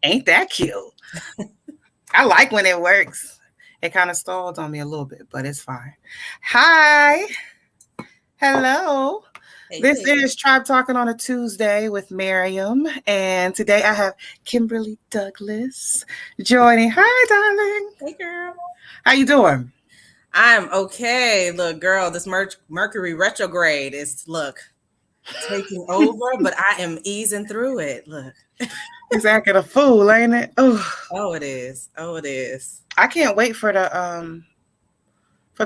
Ain't that cute? I like when it works. It kind of stalled on me a little bit, but it's fine. Hi. Hello. Hey This there. is Tribe Talking on a Tuesday with Miriam. And today I have Kimberly Douglas joining. Hi, darling. Hey, girl. How you doing? I'm okay. Look, girl, this Mercury retrograde is, taking over, but I am easing through it. Look. It's acting a fool, ain't it? Oh, Oh, it is. Oh, it is. I can't wait for the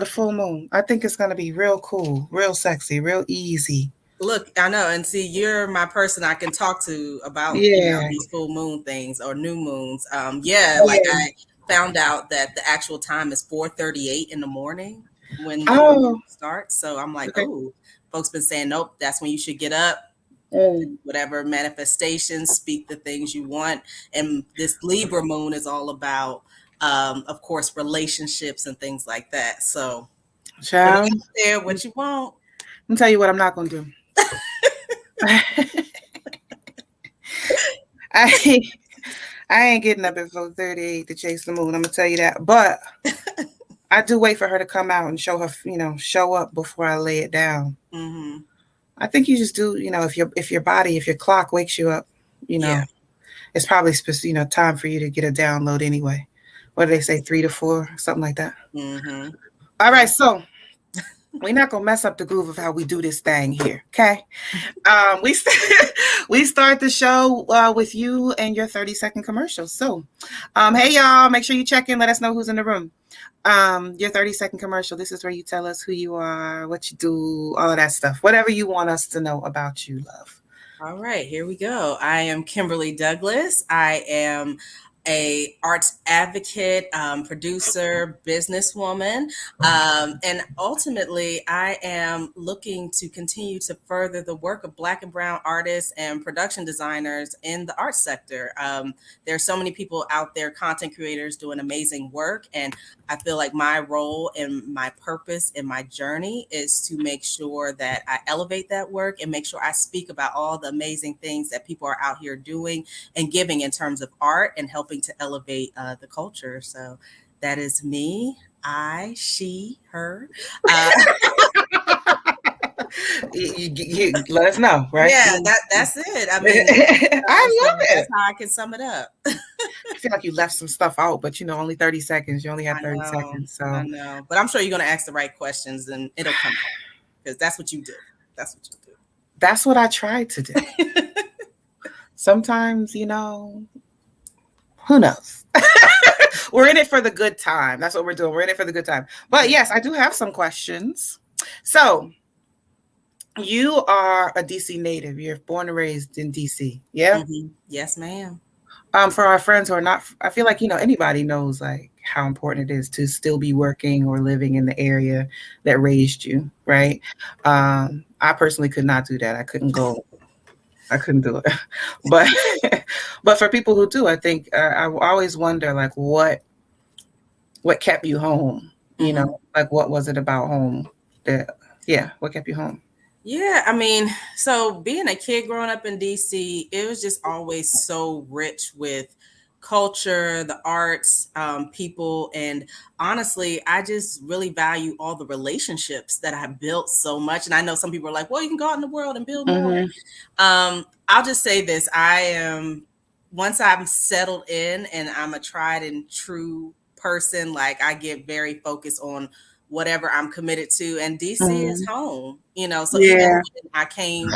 full moon. I think it's gonna be real cool, real sexy, real easy. Look, I know. And see, you're my person I can talk to about, Yeah. these full moon things or new moons. Yeah, like I found out that the actual time is 4:38 in the morning when the new Oh, moon starts. So I'm like, okay. oh, folks been saying, nope, that's when you should get up. Mm. Whatever manifestations, speak the things you want. And this Libra moon is all about, of course, relationships and things like that. So put it Child, out there what you want. let me tell you what I'm not gonna do. I I ain't getting up at 4:38 to chase the moon. I'm gonna tell you that. But I do wait for her to come out and show her, show up before I lay it down. Mm-hmm. I think you just do, if your clock wakes you up, you know, Yeah. it's probably time for you to get a download anyway. What do they say, 3 to 4, something like that? Mm-hmm. All Yeah. right, so we're not gonna mess up the groove of how we do this thing here, okay? We we start the show with you and your 30-second commercial. So, hey y'all, make sure you check in. Let us know who's in the room. Your 30-second commercial. This is where you tell us who you are, what you do, all of that stuff. Whatever you want us to know about you, love. All right, here we go. I am Kimberly Douglas. I am a arts advocate, producer, businesswoman, and ultimately, I am looking to continue to further the work of Black and Brown artists and production designers in the arts sector. There are so many people out there, content creators, doing amazing work, and I feel like my role and my purpose in my journey is to make sure that I elevate that work and make sure I speak about all the amazing things that people are out here doing and giving in terms of art and helping to elevate the culture. So that is me. I, she, her. Uh, You let us know, right? yeah, that's it. I mean, I so love that's it. how I can sum it up. I feel like you left some stuff out, but only 30 seconds. You only have I 30 know, seconds. I So know, but I'm sure you're going to ask the right questions and it'll come out because that's what you do. That's what that's what I try to do. you do. Sometimes, who knows? We're in it for the good time. That's what we're doing. We're in it for the good time. But yes, I do have some questions. So, you are a DC native. You're born and raised in DC. Yeah. Mm-hmm. Yes, ma'am. For our friends who are not, I feel like anybody knows like how important it is to still be working or living in the area that raised you, right? I personally could not do that. I couldn't go. I couldn't do it. But but for people who do, I think I always wonder like what kept you home. Mm-hmm. Like what was it about home that what kept you home? Yeah, I mean, so being a kid growing up in DC, it was just always so rich with culture, the arts, people, and honestly, I just really value all the relationships that I built so much. And I know some people are like, "Well, you can go out in the world and build more." Mm-hmm. I'll just say this: I am once I'm settled in and I'm a tried and true person. Like I get very focused on whatever I'm committed to, and DC is Mm-hmm. home. So even Yeah. when I came,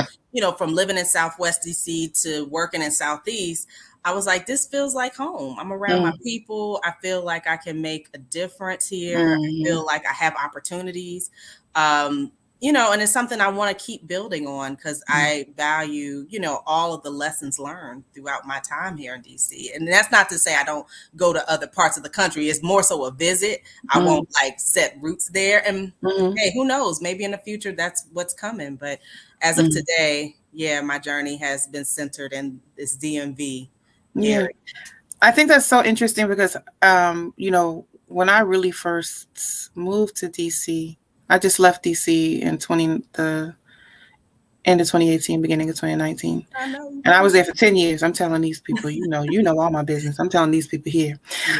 from living in Southwest DC to working in Southeast, I was like, this feels like home. I'm around my people. I feel like I can make a difference here. I Mm-hmm. feel like I have opportunities. And it's something I want to keep building on because I value, all of the lessons learned throughout my time here in DC. And that's not to say I don't go to other parts of the country. It's more so a visit. I Mm-hmm. won't like set roots there. And Mm-hmm. hey, who knows? Maybe in the future that's what's coming. But as of Mm-hmm. today, yeah, my journey has been centered in this DMV Yeah. area. I think that's so interesting because, when I really first moved to DC, I just left DC in end of 2018, beginning of 2019. I know. And I was there for 10 years. I'm telling these people, you know all my business. I'm telling these people here.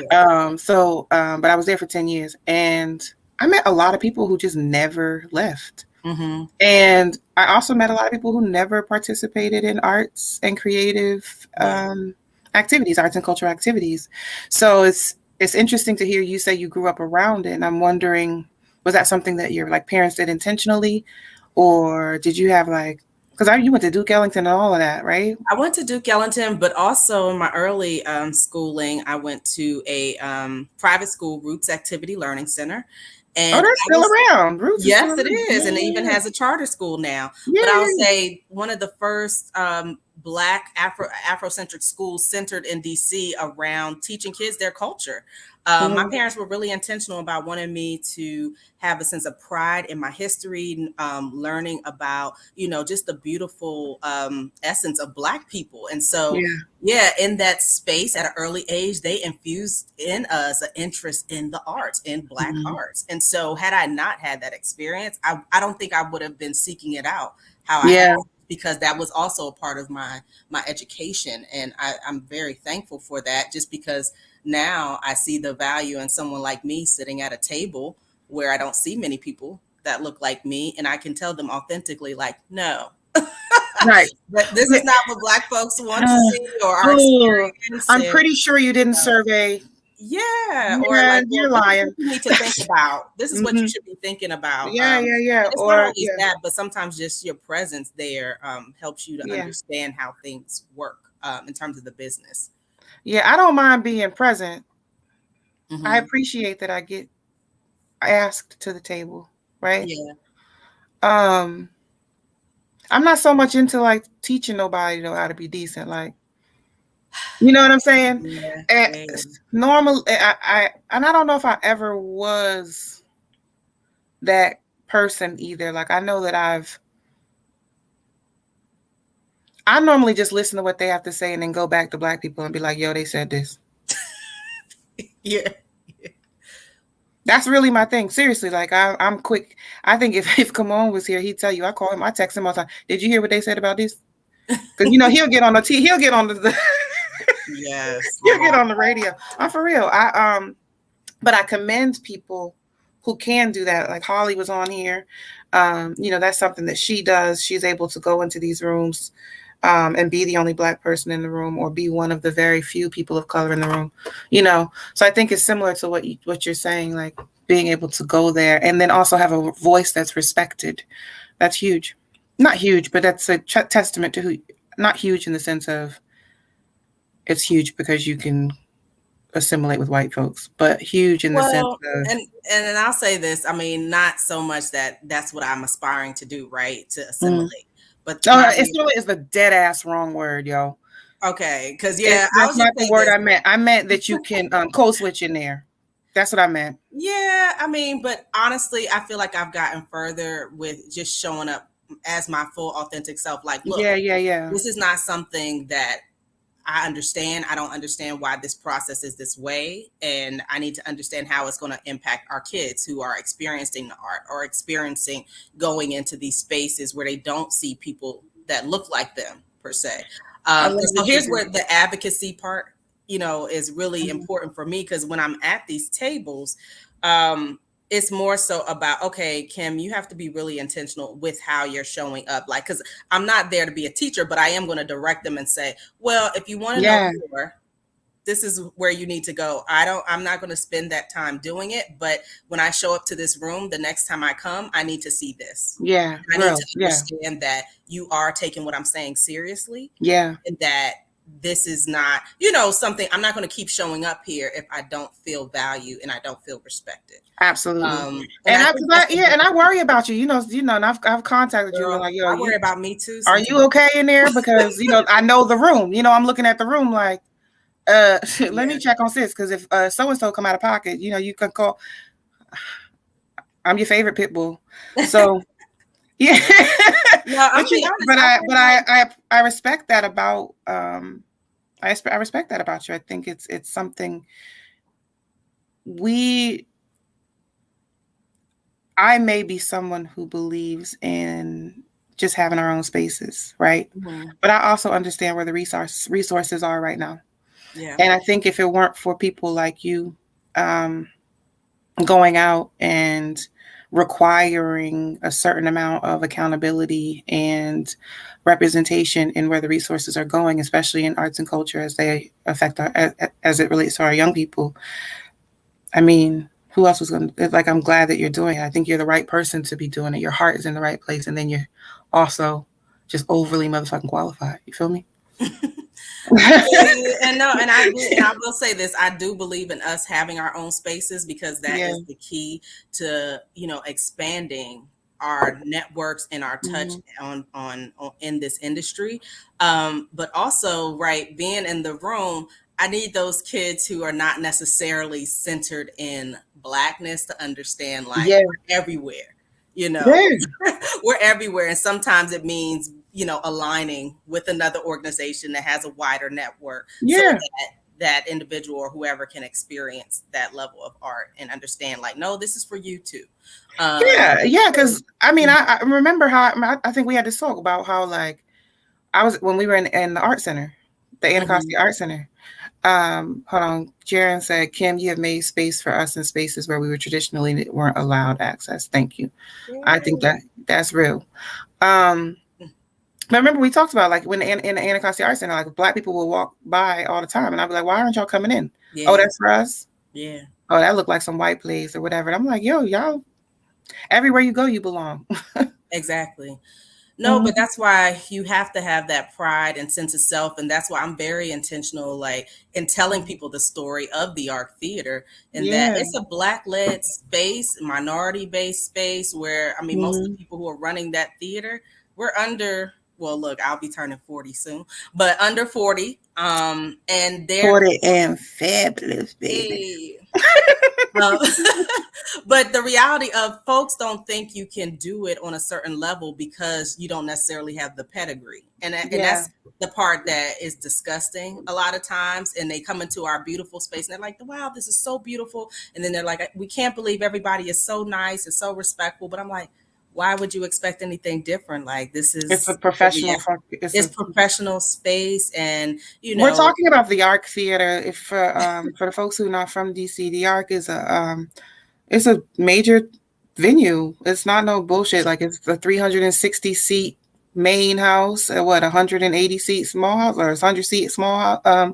Yeah. But I was there for 10 years, and I met a lot of people who just never left. Mm-hmm. And I also met a lot of people who never participated in arts and creative activities, arts and cultural activities. So it's interesting to hear you say you grew up around it. And I'm wondering, was that something that your like parents did intentionally, or did you have like, because you went to Duke Ellington and all of that, right? I went to Duke Ellington, but also in my early schooling, I went to a private school, Roots Activity Learning Center. Oh, And they're I still was, around. Roots is still yes, it around. is. And it even Yeah. has a charter school now. Yeah, But I would yeah. say one of the first Black Afrocentric schools centered in DC around teaching kids their culture. My parents were really intentional about wanting me to have a sense of pride in my history, learning about, just the beautiful essence of Black people. And so, Yeah. yeah, in that space at an early age, they infused in us an interest in the arts, in Black arts. And so, had I not had that experience, I don't think I would have been seeking it out how I Yeah. have, because that was also a part of my education. And I'm very thankful for that, just because now I see the value in someone like me sitting at a table where I don't see many people that look like me, and I can tell them authentically, like, no, Right. but this is not what Black folks want to see or our Oh, experience. I'm And pretty sure you didn't survey. yeah, or Yeah, like, well, you're this is lying. what you need to think about. This is what you Hmm. should be thinking about. Yeah, yeah, yeah. And it's not Or always that, but sometimes just your presence there helps you to yeah, understand how things work in terms of the business. yeah. I don't mind being present. I Hmm. appreciate that I get asked to the table, right? Yeah. Um, I'm not so much into like teaching nobody though how to be decent, like you know what I'm saying? Yeah. And Yeah. normal, and I don't know if I ever was that person either. Like I know that I normally just listen to what they have to say and then go back to Black people and be like, yo, they said this. Yeah. That's really my thing. Seriously, like I'm quick. I think if Kamon was here, he'd tell you. I call him. I text him all the time. Did you hear what they said about this? Because he'll get on he'll get on the Yes. he'll get on the radio. I'm for real. But I commend people who can do that. Like Holly was on here. That's something that she does. She's able to go into these rooms and be the only Black person in the room, or be one of the very few people of color in the room. So I think it's similar to what you're saying, like being able to go there and then also have a voice that's respected. That's huge. Not huge, but that's a testament to who. Not huge in the sense of it's huge because you can assimilate with white folks, but huge in the sense Well, of and I'll say this. I mean, not so much that that's what I'm aspiring to do, right? To assimilate, but assimilate is the dead ass wrong word, yo. okay, because yeah, I That's was just not the saying word this. I meant. I meant that you can code switch in there. That's what I meant. Yeah, I mean, but honestly, I feel like I've gotten further with just showing up as my full authentic self. Like, look, Yeah, yeah, yeah. this is not something that I understand. I don't understand why this process is this way. And I need to understand how it's going to impact our kids who are experiencing the art or experiencing going into these spaces where they don't see people that look like them per se. I love And so what you here's do. where the advocacy part, is really Mhm. important for me, because when I'm at these tables, um, it's more so about, okay, Kim, you have to be really intentional with how you're showing up. Like, because I'm not there to be a teacher, but I am going to direct them and say, well, if you want to know Yeah, more, this is where you need to go. I'm not going to spend that time doing it. But when I show up to this room, the next time I come, I need to see this. yeah, I need real, to yeah, understand that you are taking what I'm saying seriously, yeah. and that this is not, something. I'm not going to keep showing up here if I don't feel value and I don't feel respected. Absolutely. And I think that's the And I worry about you. And I've contacted you and been girl. like, yo, I worry about me too are sometimes. you okay in there? Because I know the room. I'm looking at the room like, let me Yeah. check on sis, because if so and so come out of pocket, you can call. I'm your favorite pit bull, so yeah. No, I'm but being honest. I worry about. I respect that about I respect that about you. I think it's something we. I may be someone who believes in just having our own spaces, right? Mhm. But I also understand where the resources are right now. Yeah. And I think if it weren't for people like you going out and requiring a certain amount of accountability and representation in where the resources are going, especially in arts and culture as they affect as it relates to our young people. I mean, who else was going to, like, I'm glad that you're doing it. I think you're the right person to be doing it. Your heart is in the right place. And then you're also just overly motherfucking qualified. You feel me? I feel you, and no, and I do, and I will say this: I do believe in us having our own spaces because that Yeah. is the key to expanding our networks and our touch Mm-hmm. on in this industry. But also, right, being in the room, I need those kids who are not necessarily centered in Blackness to understand, like, Yeah. we're everywhere. You know, Yeah. we're everywhere, and sometimes it means aligning with another organization that has a wider network so Yeah. that that individual or whoever can experience that level of art and understand, like, no, this is for you too. Yeah. Yeah. So, Because I mean, I remember how I think we had this talk about how, like, I was when we were in the art center, the Anacostia mhm. Art Center. Hold on. Jaren said, Kim, you have made space for us in spaces where we were traditionally weren't allowed access. Thank you. I think Yeah. that's real. Um, but remember we talked about, like, when in the Anacostia Art Center, like, Black people will walk by all the time, and I'd be like, why aren't y'all coming in? Oh, Yeah. that's for us. Yeah. Oh, that looked like some white place or whatever. And I'm like, yo, y'all, everywhere you go, you belong. Exactly. No, but Mhm. that's why you have to have that pride and sense of self. And that's why I'm very intentional, like, in telling people the story of the Arc Theater, and that Yeah. it's a Black led space, minority based space where, I mean, most of the Mhm. people who are running that theater, we're under, well, look, I'll be turning 40 soon, but under 40. And they're, 40 and fabulous, baby. hey, um, but the reality of folks don't think you can do it on a certain level because you don't necessarily have the pedigree. And Yeah. that's the part that is disgusting a lot of times. And they come into our beautiful space and they're like, wow, this is so beautiful. And then they're like, we can't believe everybody is so nice and so respectful. But I'm like, why would you expect anything different? Like, this It's a is professional it's it's a professional space, and we're talking about the Arc Theater. If for the folks who are not from DC, the Arc is it's a major venue. It's not no bullshit. Like, it's the 360 seat main house, what, 180 seat small house, or 100 seat small house. yeah,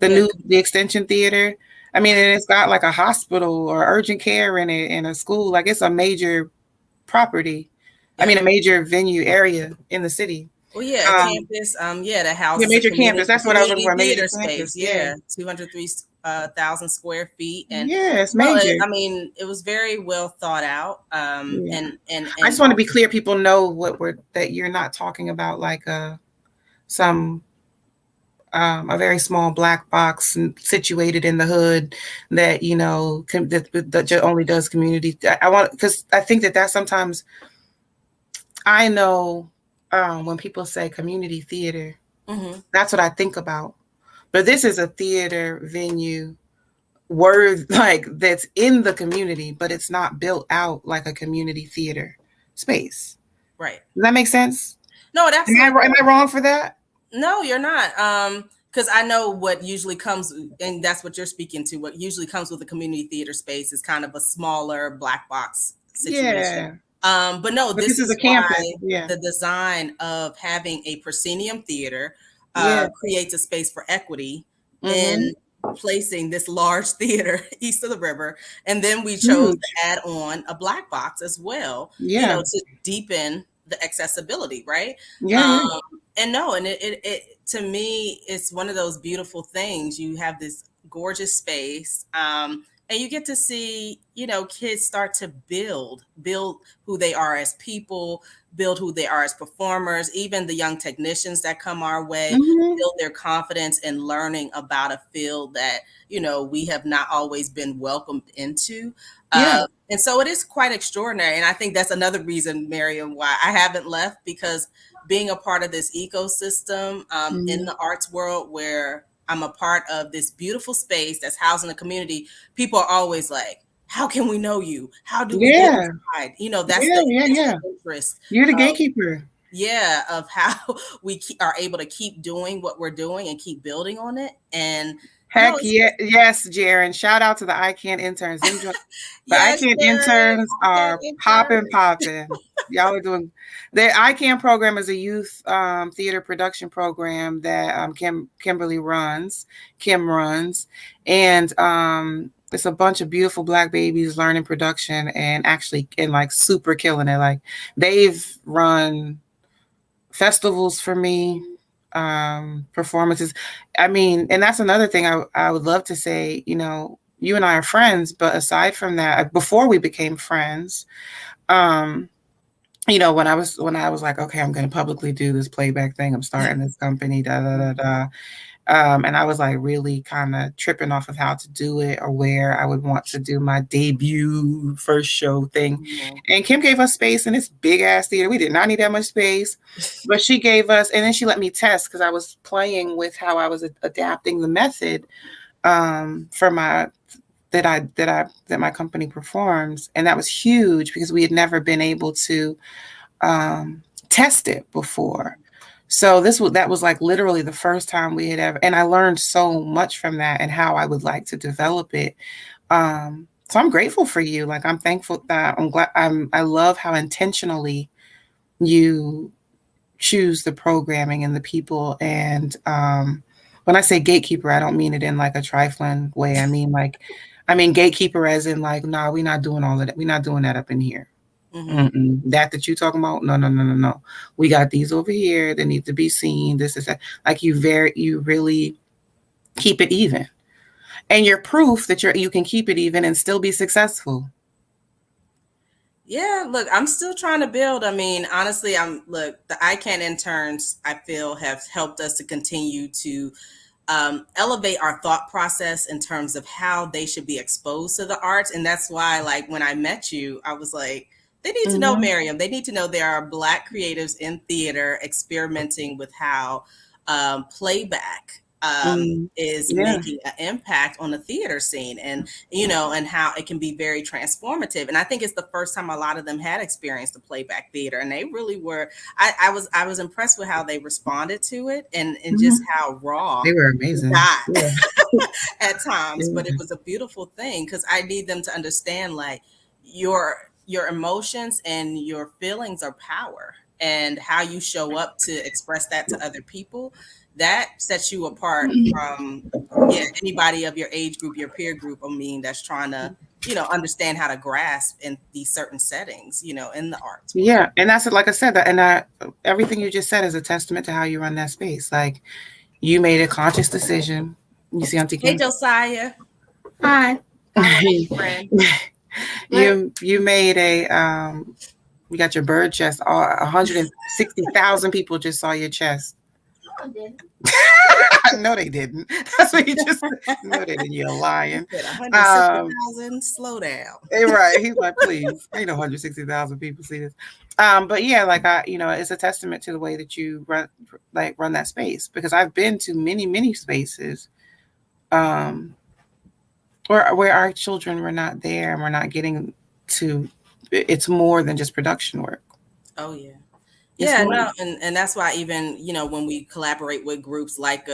The extension theater. I mean, and it's got like a hospital or urgent care in it and a school. Like, it's a major property. I yeah. mean, a major venue area in the city. Well, yeah, a Um, campus, yeah, that yeah, houses a major campus. community That's what I was looking community for. A major theater space. campus. Yeah. Yeah, 203,000 square feet, and Yeah, it's no, major. I mean, it was very well thought out. Yeah. I And just want to be clear. People know that you're not talking about, like, some a very small black box situated in the hood that, that only does community. I want, because I think that sometimes, I know, when people say community theater, mhm, that's what I think about. But this is a theater venue word, like, that's in the community, but it's not built out like a community theater space. right. Does that make sense? No, it Am absolutely. I wrong for that? No, you're not. Because I know what usually comes, and that's what you're speaking to. What usually comes with a community theater space is kind of a smaller black box situation. Yeah. But no, But this this is a is campus. why Yeah. the design of having a proscenium theater Yeah. creates a space for equity Mm-hmm. in placing this large theater east of the river. And then we chose to Huge. add on a black box as well, Yeah. to deepen the accessibility, right? Yeah. Yeah. Um, and no, and it to me, it's one of those beautiful things. You have this gorgeous space, and you get to see, kids start to build who they are as people, build who they are as performers. Even the young technicians that come our way Mm-hmm. build their confidence in learning about a field that we have not always been welcomed into. Yeah. And so it is quite extraordinary. And I think that's another reason, Miriam, why I haven't left, because being a part of this ecosystem in Mm-hmm. the arts world, where I'm a part of this beautiful space that's housing the community, people are always like, how can we know you? How do we get Yeah. inside? That's Yeah. the Yeah. initial Yeah. interest. You're the gatekeeper. of how we are able to keep doing what we're doing and keep building on it. And Heck yeah, yes, Jaren. Shout out to the I Can interns. The I yes, Can Jared, interns I can't are popping. Y'all are doing. The I Can program is a youth theater production program that Kimberly runs. Kim runs, and it's a bunch of beautiful Black babies learning production and actually like super killing it. Like they've run festivals for me, performances. I mean, and that's another thing I would love to say, you and I are friends, but aside from that, before we became friends, when I was like, okay, I'm going to publicly do this playback thing. I'm starting this company, da, da, da, da. And I was like really kind of tripping off of how to do it or where I would want to do my debut first show thing. Mm-hmm. And Kim gave us space in this big ass theater. We did not need that much space, but she gave us, and then she let me test because I was playing with how I was adapting the method for my that my company performs. And that was huge because we had never been able to test it before. So that was like literally the first time we had ever, and I learned so much from that and how I would like to develop it. So I'm grateful for you. Like I'm thankful that I love how intentionally you choose the programming and the people. And when I say gatekeeper, I don't mean it in like a trifling way. I mean gatekeeper as in like, nah, we're not doing all of that. We're not doing that up in here. Mm-hmm. That you talking about? No. We got these over here that need to be seen. This is that. Like you really keep it even, and you're proof that you can keep it even and still be successful. Yeah, look, I'm still trying to build. I mean, honestly, the I Can interns, I feel, have helped us to continue to elevate our thought process in terms of how they should be exposed to the arts. And that's why, like, when I met you, I was like, they need to know Miriam. They need to know there are Black creatives in theater experimenting with how playback is making an impact on the theater scene, and and how it can be very transformative. And I think it's the first time a lot of them had experienced the playback theater, and they really were. I was impressed with how they responded to it, and just how raw they were amazing at times. But it was a beautiful thing because I need them to understand like your emotions and your feelings are power, and how you show up to express that to other people, that sets you apart from anybody of your age group, your peer group. I mean, that's trying to understand how to grasp in these certain settings, in the arts world. Yeah, and that's like I said, and everything you just said is a testament to how you run that space. Like you made a conscious decision. You see, Auntie Kim? Hey, Josiah. Hi. Hi, friend. You made you got your bird chest. 160,000 people just saw your chest. No, they didn't. That's what you just said. No, they didn't. You're lying. 160,000. Slow down. Right. He's like, please. Ain't no 160,000 people see this. But yeah, like it's a testament to the way that you run that space, because I've been to many spaces where our children were not there and we're not getting to. It's more than just production work. Oh yeah. Yeah, no, and that's why even when we collaborate with groups like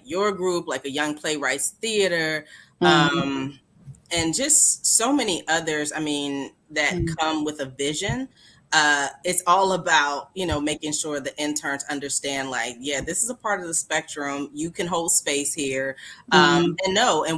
your group, like a Young Playwrights Theater, and just so many others, I mean, that come with a vision. It's all about making sure the interns understand, like, yeah, this is a part of the spectrum. You can hold space here, and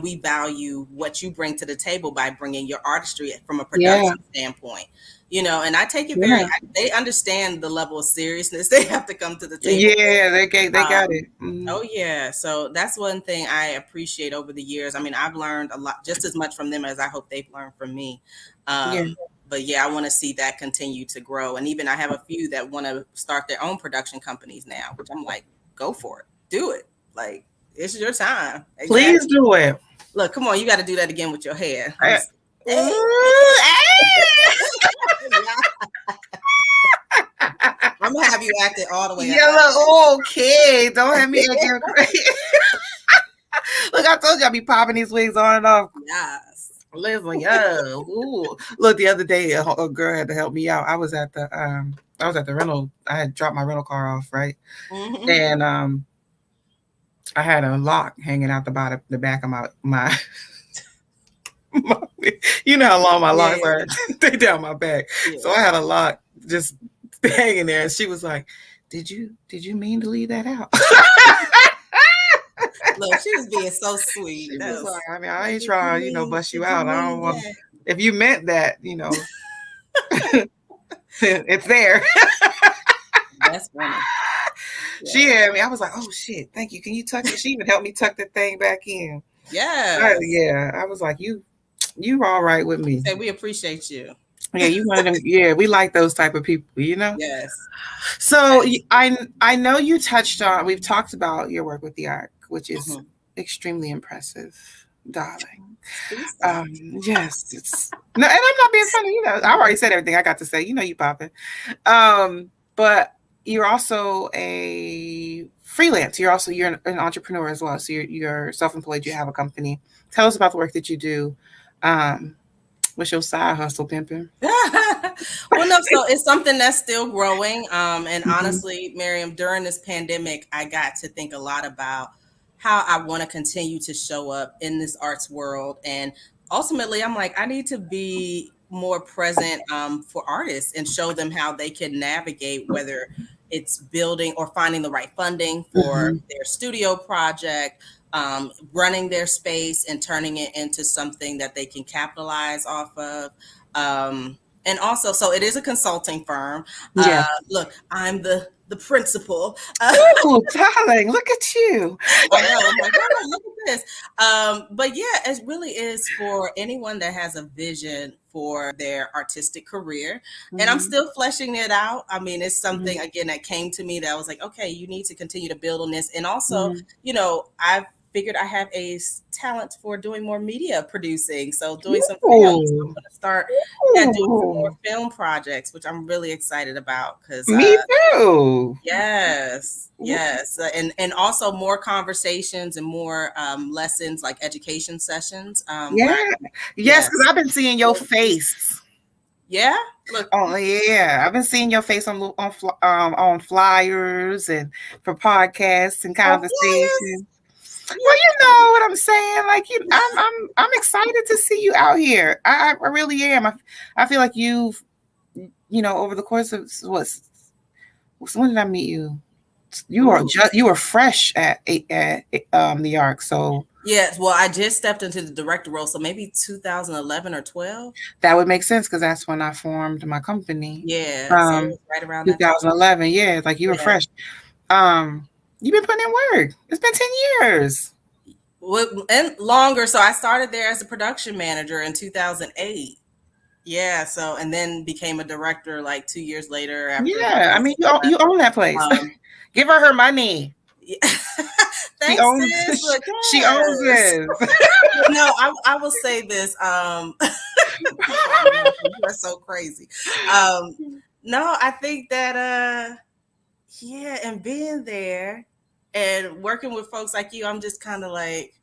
we value what you bring to the table by bringing your artistry from a production standpoint. And I take it very. They understand the level of seriousness they have to come to the table. Yeah, they got it. Oh yeah, so that's one thing I appreciate over the years. I mean, I've learned a lot, just as much from them as I hope they've learned from me. But yeah, I want to see that continue to grow, and even I have a few that want to start their own production companies now, which I'm like, go for it, do it. Like, it's your time. Exactly. Please do it. Look, come on, you got to do that again with your hair. I'm gonna have you act it all the way. Okay, don't have me acting crazy. Look, I told you I'd be popping these wigs on and off. Yes. Listen, Look, the other day a girl had to help me out. I was at the I was at the rental. I had dropped my rental car off, right? Mm-hmm. And I had a lock hanging out the bottom, the back of my you know how long my Yeah, locks are. They down my back. So I yeah. had a lock just hanging there, and she was like, "Did you mean to leave that out?" Look, she was being so sweet. She That was was like, "I mean, I like, ain't trying, bust you did you out. I don't mean want. that? If you meant that, it's there." That's funny. She Yeah. had me. I was like, "Oh shit, thank you. Can you tuck it?" She even helped me tuck the thing back in. Yes. Yeah, I was like, you all right with me. Say we appreciate you. Yeah, you one of them. Yeah, we like those type of people. Yes. So I know you touched on. We've talked about your work with the ARC, which is Mm-hmm. extremely impressive, darling. Please stop. Yes, it's no, and I'm not being funny. I already said everything I got to say. You popping. But you're also a freelance. You're an entrepreneur as well. So you're self-employed. You have a company. Tell us about the work that you do. Um, what's your side hustle, pimping? Well, no, so it's something that's still growing. And Mhm. honestly, Miriam, during this pandemic, I got to think a lot about how I want to continue to show up in this arts world. And ultimately, I'm like, I need to be more present for artists and show them how they can navigate, whether it's building or finding the right funding for Mhm. their studio project, running their space and turning it into something that they can capitalize off of. And also, so it is a consulting firm. Yeah. Look, I'm the principal. Ooh, darling, look at you. I know. I'm like, oh, look at this. But yeah, it really is for anyone that has a vision for their artistic career. And I'm Mhm. still fleshing it out. I mean, it's Mhm. something, again, that came to me that I was like, okay, you need to continue to build on this. And also, Mhm. I've figured I have a talent for doing more media producing. So doing some film. So I'm Ooh. going to start, yeah, doing some more Ooh. film projects, which I'm really excited about because, Me too. yes, yes, and also more conversations and more lessons like education sessions Yeah. where I can, Yes, yes, because I've been seeing your build pieces. face. Yeah, look, Oh yeah, I've been seeing your face on flyers and for podcasts and oh flyers, conversations. Well, you yeah, know what I'm saying. Like I'm excited to see you out here. I really am. I feel like over the course of when did I meet you? ooh, You were fresh at the ARC, so yes. Well, I just stepped into the director role, so maybe 2011 or 12. that would make sense because that's when I formed my company. Yeah, so it Um, was right around that time. 2011. Yeah, like you were Yeah, fresh. You've been putting in work. It's been 10 years. and longer. So I started there as a production manager in 2008. Yeah, so and then became a director like 2 years later after the Yeah, I mean, person you left. own that place. Um, Give her money. yeah. She Thanks, owns. sis. Look, She owns yes. this. But no, I will say this. You probably laughing. You are so crazy. Um, no, I think that yeah, and being there and working with folks like you, I'm just kind of like,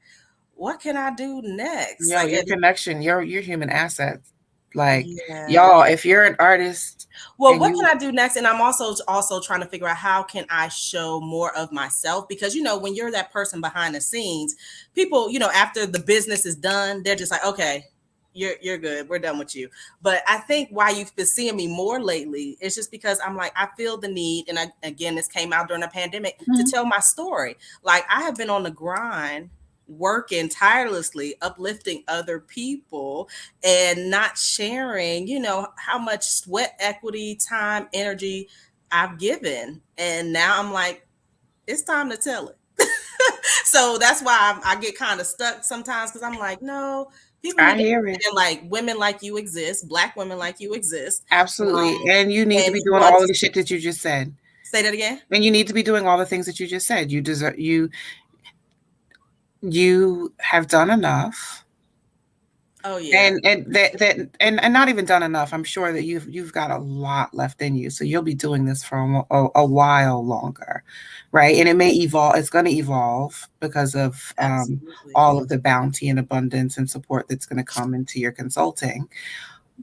what can I do next? Yo, Like, your and connection, your human assets. Like yeah. y'all, if you're an artist Well, and what can you I do next? And I'm also trying to figure out how can I show more of myself because when you're that person behind the scenes, people, after the business is done, they're just like, okay, you're good. We're done with you. But I think why you've been seeing me more lately is just because I'm like, I feel the need, and again, this came out during the pandemic to Mhm. tell my story. Like I have been on the grind working tirelessly uplifting other people and not sharing, how much sweat, equity, time, energy I've given. And now I'm like, it's time to tell it. So that's why I get kind of stuck sometimes because I'm like, no, people I need to hear it. understand like women like you exist, Black women like you exist. Absolutely. And you need to And be doing want all to of the shit that you just said. say that again. And you need to be doing all the things that you just said. You have done enough. Oh yeah, And not even done enough. I'm sure that you've got a lot left in you. So you'll be doing this for a while longer, right? And it may evolve. It's going to evolve because of absolutely. all of the bounty and abundance and support that's going to come into your consulting.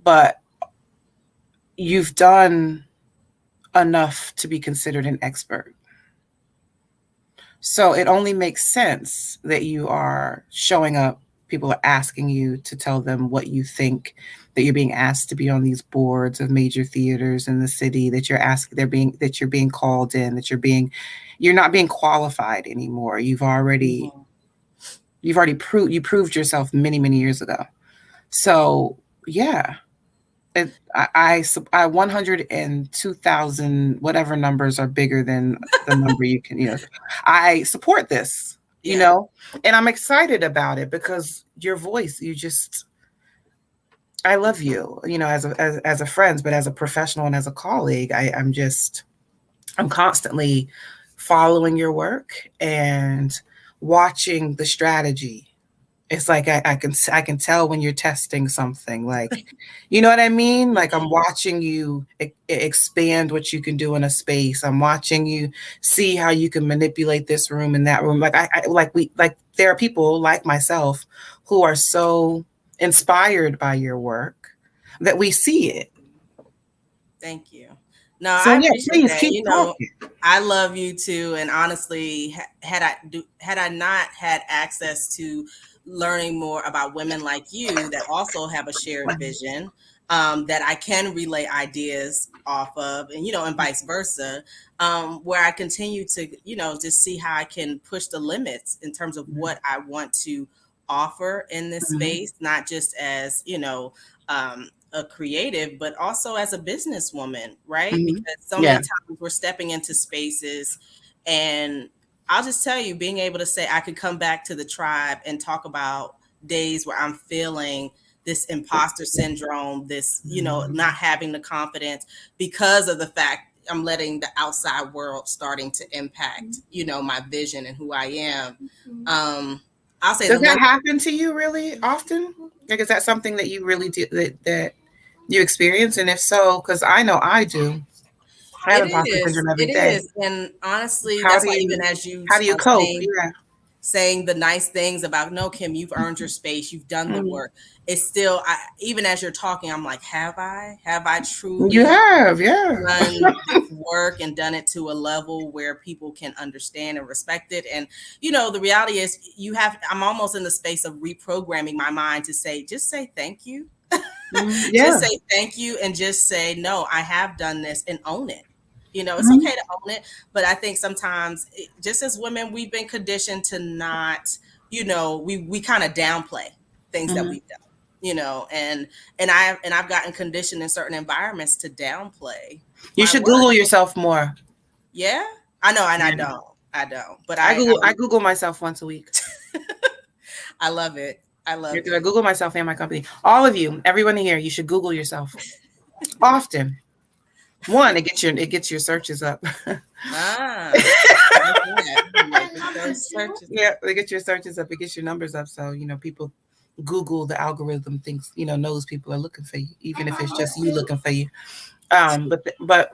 But you've done enough to be considered an expert. So it only makes sense that you are showing up. People are asking you to tell them what you think, that you're being asked to be on these boards of major theaters in the city, that you're being called in, you're not being qualified anymore. You proved yourself many, many years ago. So yeah, I 102,000 whatever numbers are bigger than the number you can, I support this, Yeah. and I'm excited about it because your voice, I love you, as a friend, but as a professional and as a colleague, I'm constantly following your work and watching the strategy. It's like I can tell when you're testing something, like, you know what I mean? Like I'm watching you expand what you can do in a space. I'm watching you see how you can manipulate this room and that room. Like there are people like myself who are so inspired by your work that we see it. Thank you. No, So I yeah, appreciate please that. keep talking. I love you too. And honestly, had I not had access to learning more about women like you that also have a shared vision, that I can relay ideas off of, and and vice versa, where I continue to just see how I can push the limits in terms of what I want to offer in this space, not just as a creative, but also as a businesswoman, right? Because so many Yeah. times we're stepping into spaces, and I'll just tell you, being able to say I could come back to the tribe and talk about days where I'm feeling this imposter syndrome, this, not having the confidence because of the fact I'm letting the outside world starting to impact, my vision and who I am. I'll say Does that happen to you really often? Like, is that something that you really do, that you experience? And if so, because I know I do. I have imposter syndrome every It day. is. And honestly, How that's do why you even as you how do you are cope? Yeah. saying the nice things about, no, Kim, you've earned your space, you've done the work. It's still, even as you're talking, I'm like, have I You truly have, yeah. done this work and done it to a level where people can understand and respect it? And the reality is, I'm almost in the space of reprogramming my mind to just say thank you. Yeah. Just say thank you, and just say, no, I have done this, and own it. It's okay to own it. But I think sometimes, just as women, we've been conditioned to not, we kind of downplay things that we've done, and I've gotten conditioned in certain environments to downplay You my should work. Google yourself more. Yeah, I know. And Yeah. I don't, but I Google myself once a week. I love it. I love I it. Google myself and my company. All of you, everyone here, you should Google yourself often. One, it gets your searches up. Ah, Yeah, it gets your searches up. It gets your numbers up. So people Google, the algorithm thinks knows people are looking for you, even if it's just you looking for you. But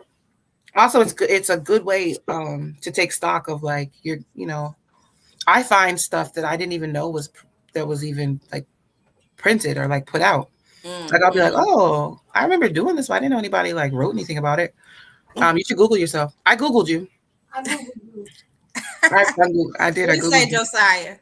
also it's good. It's a good way to take stock of, like, I find stuff that I didn't even know was even like printed or like put out. Like I'll be like, oh, I remember doing this, but I didn't know anybody like wrote anything about it. You should Google yourself. I Googled you. I Googled you. I did. What I you say, Googled you. Josiah?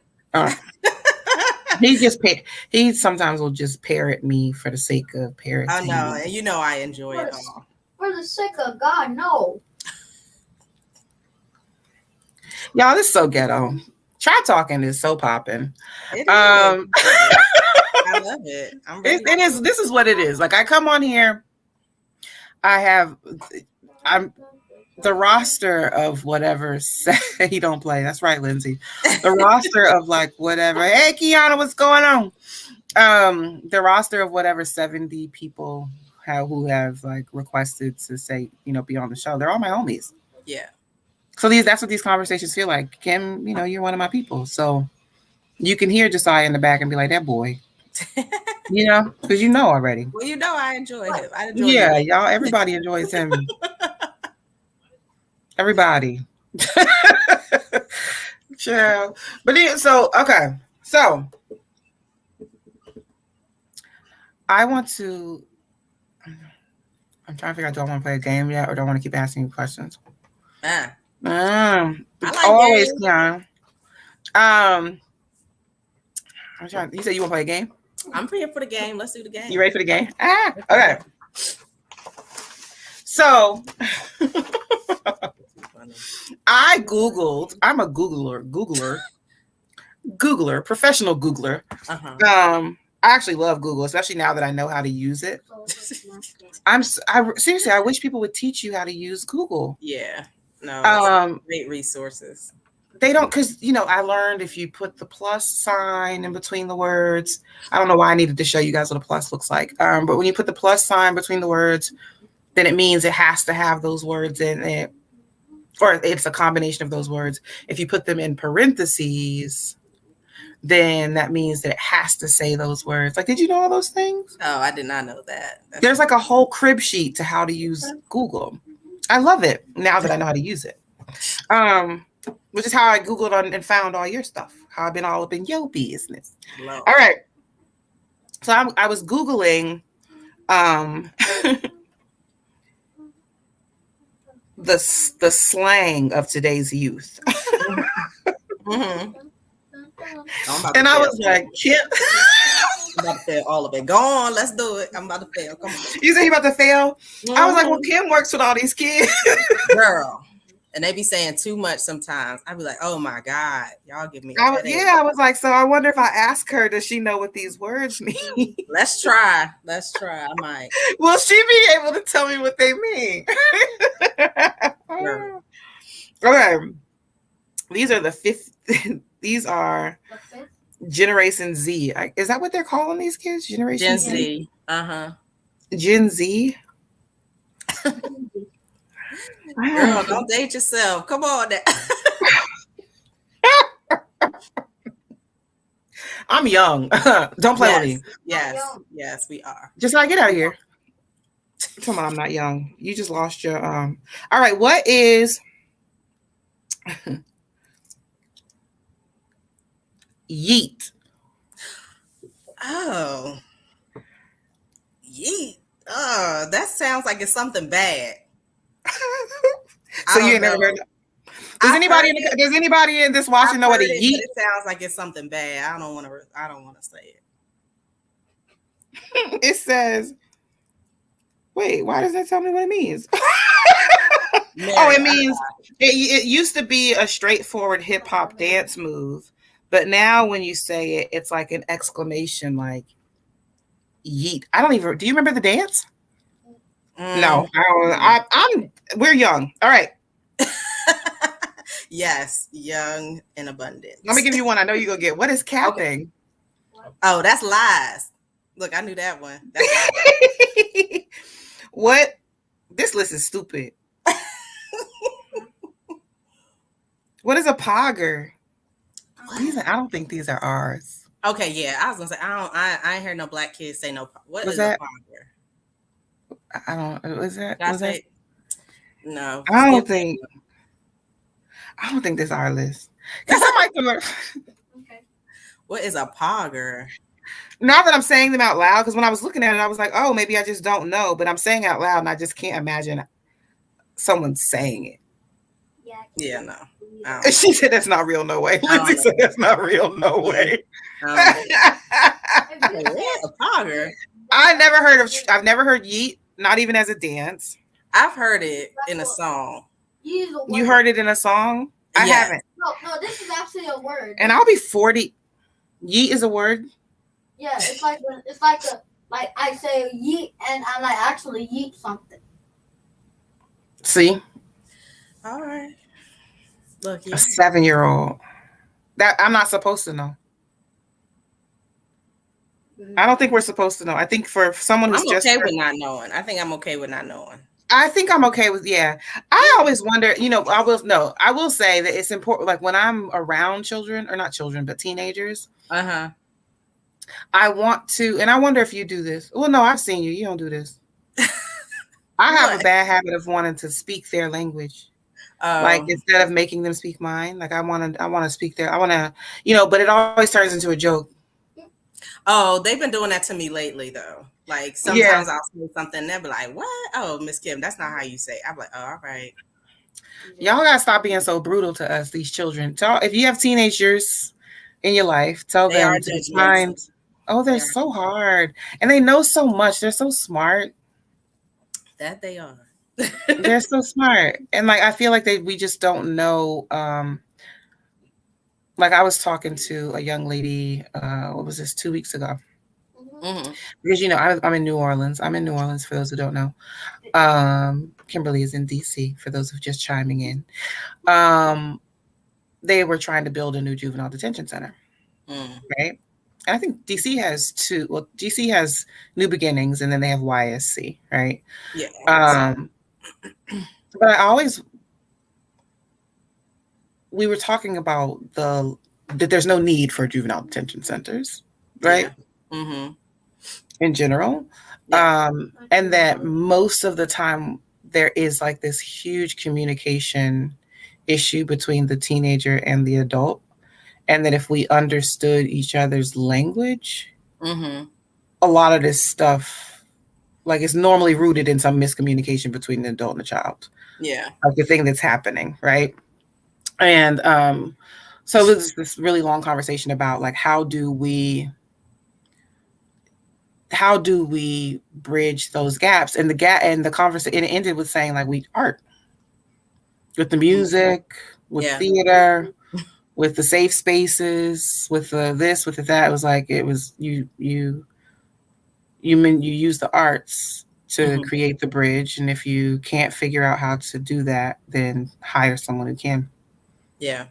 He sometimes will just parrot me for the sake of parroting. I know, and I enjoy it all. For the sake of God, no. Y'all, this is so ghetto. Try talking is so popping. It is. I love it. I'm ready. It is. This is what it is. Like, I come on here. I'm the roster of whatever. He don't play. That's right, Lindsay. The roster of like whatever. Hey, Kiana, what's going on? The roster of whatever 70 people who have like requested to say, be on the show. They're all my homies. Yeah. So that's what these conversations feel like. Kim, you're one of my people. So you can hear Josiah in the back and be like, that boy. Because already. Well, I enjoy him. I enjoy Yeah, you. y'all. Everybody enjoys him. Everybody. Sure. But okay. So I want to I'm trying to figure out, do I want to play a game yet, or do I want to keep asking you questions? I like Always, games. yeah. I'm trying. You said you want to play a game? I'm here for the game. Let's do the game. You ready for the game? Okay. So I Googled. I'm a Googler, professional Googler. I actually love Google, especially now that I know how to use it. Seriously, I wish people would teach you how to use Google. Yeah. No. Great resources. They don't, because I learned if you put the plus sign in between the words. I don't know why I needed to show you guys what a plus looks like. But when you put the plus sign between the words, then it means it has to have those words in it, or it's a combination of those words. If you put them in parentheses, then that means that it has to say those words. Like, did you know all those things? Oh, I did not know that. There's like a whole crib sheet to how to use Google. I love it now that I know how to use it. Which is how I Googled and found all your stuff. How I've been all up in your business. Love. All right. So I was Googling the slang of today's youth. Mm-hmm. And I was like, Kim. I'm about to fail all of it. Go on, let's do it. I'm about to fail. Come on. You say you about to fail? I was like, well, Kim works with all these kids. Girl. And they be saying too much sometimes. I'd be like, oh my God, y'all give me a I was like, so I wonder if I ask her, does she know what these words mean? Let's try. I might. Will she be able to tell me what they mean? Sure. Okay. These are the fifth. These are Generation Z. Is that what they're calling these kids? Generation Gen Z. Gen Z. Girl, don't date yourself. Come on. I'm young. Don't play with me. Yes, we are. Just like, get out of here. Come on, I'm not young. You just lost your All right, what is yeet? Oh. Yeet. Oh, that sounds like it's something bad. So you ain't never heard. Does anybody in this watching know what a yeet? It sounds like it's something bad. I don't want to say it. It says, wait, why does that tell me what it means? It means it used to be a straightforward hip hop dance move, but now when you say it, it's like an exclamation, like yeet. Do you remember the dance? No, we're young. All right. Yes, young and abundant. Let me give you one. I know you're gonna get. What is capping? Okay. Oh, that's lies. Look, I knew that one. That's What? This list is stupid. What is a pogger? I don't think these are ours. Okay, yeah. I was gonna say I ain't heard no black kids say no. What is that? A pogger? I don't. Was that? No. I don't think this is our list. Because I might. Okay. What is a pogger? Now that I'm saying them out loud, because when I was looking at it, I was like, oh, maybe I just don't know. But I'm saying out loud, and I just can't imagine someone saying it. Yeah, no. She said that's not real, no way. Lindsay said that's not real, no way. A pogger. I've never heard yeet, not even as a dance. I've heard it in a song. You heard it in a song? I haven't. No, this is actually a word. And I'll be 40. Yeet is a word? Yeah, it's like I say yeet and I'm like actually yeet something. See? All right. Look, a 7-year-old. That I'm not supposed to know. I don't think we're supposed to know. I think for someone who's I'm okay with not knowing. I think I'm okay with not knowing. I think I'm okay with, yeah. I always wonder, I will say that it's important, like when I'm around children, or not children, but teenagers. Uh-huh. I want to, and I wonder if you do this. Well, no, I've seen you. You don't do this. I have a bad habit of wanting to speak their language. Like instead of making them speak mine, like I want to speak their, but it always turns into a joke. Oh, they've been doing that to me lately though. Like sometimes I'll say something and they'll be like, "What? Oh, Miss Kim, that's not how you say it." I'm like, "Oh, all right." Y'all gotta stop being so brutal to us, these children. If you have teenagers in your life, tell They them are to find. Oh, they're so hard, and they know so much. They're so smart. That they are. They're so smart, and like I feel like we just don't know. Like I was talking to a young lady. What was this? 2 weeks ago. Mm-hmm. Because I'm in New Orleans. I'm in New Orleans for those who don't know. Kimberly is in DC for those who are just chiming in. They were trying to build a new juvenile detention center, right? And I think DC has two. Well, DC has New Beginnings, and then they have YSC, right? Yeah. But we were talking about that there's no need for juvenile detention centers, right? Yeah. Mm-hmm. In general, and that most of the time there is like this huge communication issue between the teenager and the adult, and that if we understood each other's language, a lot of this stuff, like, it's normally rooted in some miscommunication between the adult and the child. Yeah, like the thing that's happening, right? And so there's this really long conversation about like how do we bridge those gaps, and the conversation, it ended with saying like art with the music, with theater, with the safe spaces, with the this, with the that. It was you use the arts to create the bridge, and if you can't figure out how to do that, then hire someone who can. Yeah.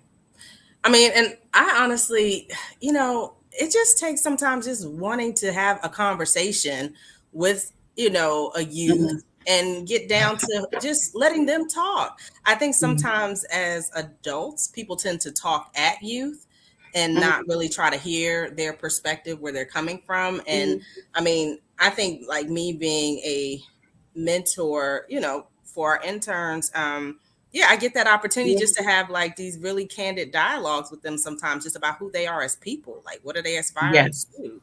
I mean, and I honestly, it just takes sometimes just wanting to have a conversation with, a youth and get down to just letting them talk. I think sometimes as adults, people tend to talk at youth and not really try to hear their perspective, where they're coming from. And I mean, I think like me being a mentor, for our interns, I get that opportunity just to have like these really candid dialogues with them sometimes, just about who they are as people. Like, what are they aspiring to do?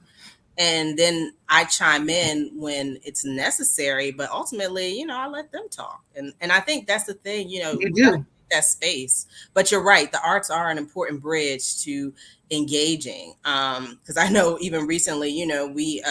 And then I chime in when it's necessary, but ultimately, I let them talk. And I think that's the thing, You do. that space. But you're right, the arts are an important bridge to engaging. Because I know even recently, we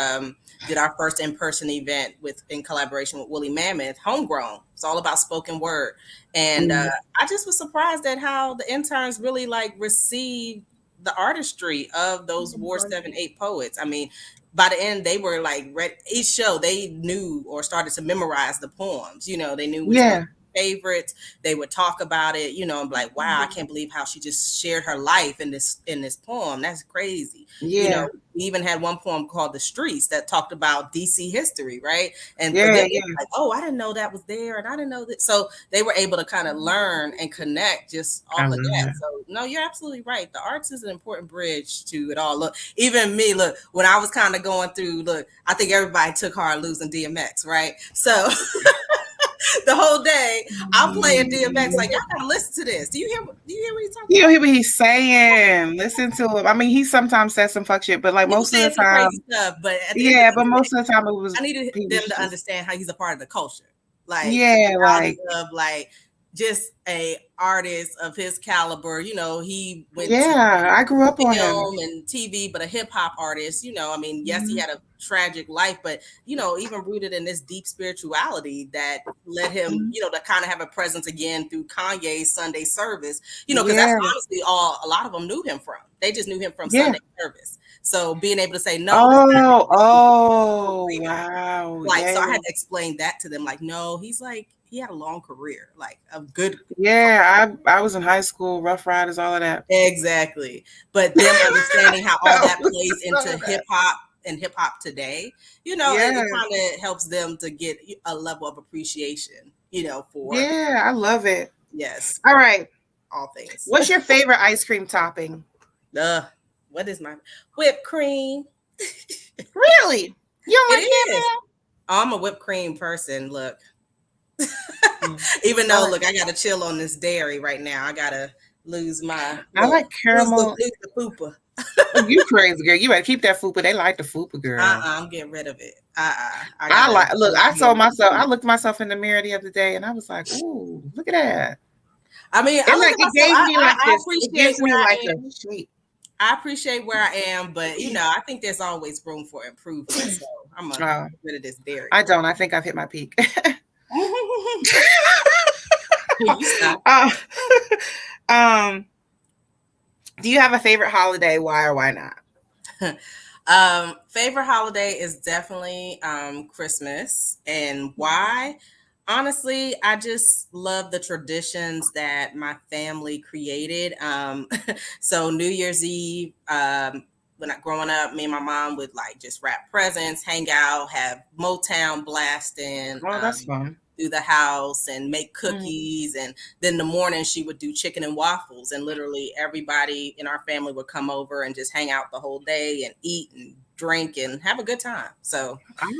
did our first in-person event in collaboration with Woolly Mammoth, Homegrown. It's all about spoken word. And I just was surprised at how the interns really like received the artistry of those Ward 7-8 poets. I mean, by the end, they were like each show, they knew or started to memorize the poems. They knew which ones favorites. They would talk about it, I'm like, wow, I can't believe how she just shared her life in this poem. That's crazy. We even had one poem called The Streets that talked about DC history, right? And for them, like, oh, I didn't know that was there, and I didn't know that. So they were able to kind of learn and connect just off of that. So no, you're absolutely right. The arts is an important bridge to it all. Look, even me, when I was kind of going through, I think everybody took hard losing DMX, right? So the whole day I'm playing DMX, like, y'all gotta listen to this. Do you hear what he's talking about? You hear what he's saying. Listen to him. I mean, he sometimes says some fuck shit, but like most of the time, stuff, but but most of the time it was. I needed them to understand how he's a part of the culture, like just a artist of his caliber. He went I grew up on film him and TV, but a hip hop artist. I mean, yes, he had a tragic life, but even rooted in this deep spirituality that led him, to kind of have a presence again through Kanye's Sunday service. Because that's honestly all a lot of them knew him from. They just knew him from Sunday service. So being able to say no. Wow. Like, so I had to explain that to them. Like, no, he's like, he had a long career, like a good. Yeah, I was in high school, Rough Riders, all of that. Exactly. But them understanding how all that plays into hip hop and hip hop today, it kind of helps them to get a level of appreciation, for. Yeah, I love it. Yes. All right. All things. What's your favorite ice cream topping? What is my whipped cream? Really? You don't like that? I'm a whipped cream person. Look. Even though, look, I gotta chill on this dairy right now. I gotta lose my. I like caramel. Lose the fupa. You crazy girl. You better keep that fupa. They like the fupa, girl. I'm getting rid of it. I told myself, I looked myself in the mirror the other day and I was like, ooh, look at that. I mean, It gave me like this. It gives me like a shape. I appreciate where I am, but I think there's always room for improvement. So I'm gonna get rid of this dairy. I don't. I think I've hit my peak. Do you have a favorite holiday? Why or why not? Favorite holiday is definitely Christmas. And why? Honestly, I just love the traditions that my family created. So New Year's Eve, when growing up, me and my mom would like just wrap presents, hang out, have Motown blasting. Oh, that's fun. Through the house and make cookies. And then in the morning she would do chicken and waffles, and literally everybody in our family would come over and just hang out the whole day and eat and drink and have a good time. So I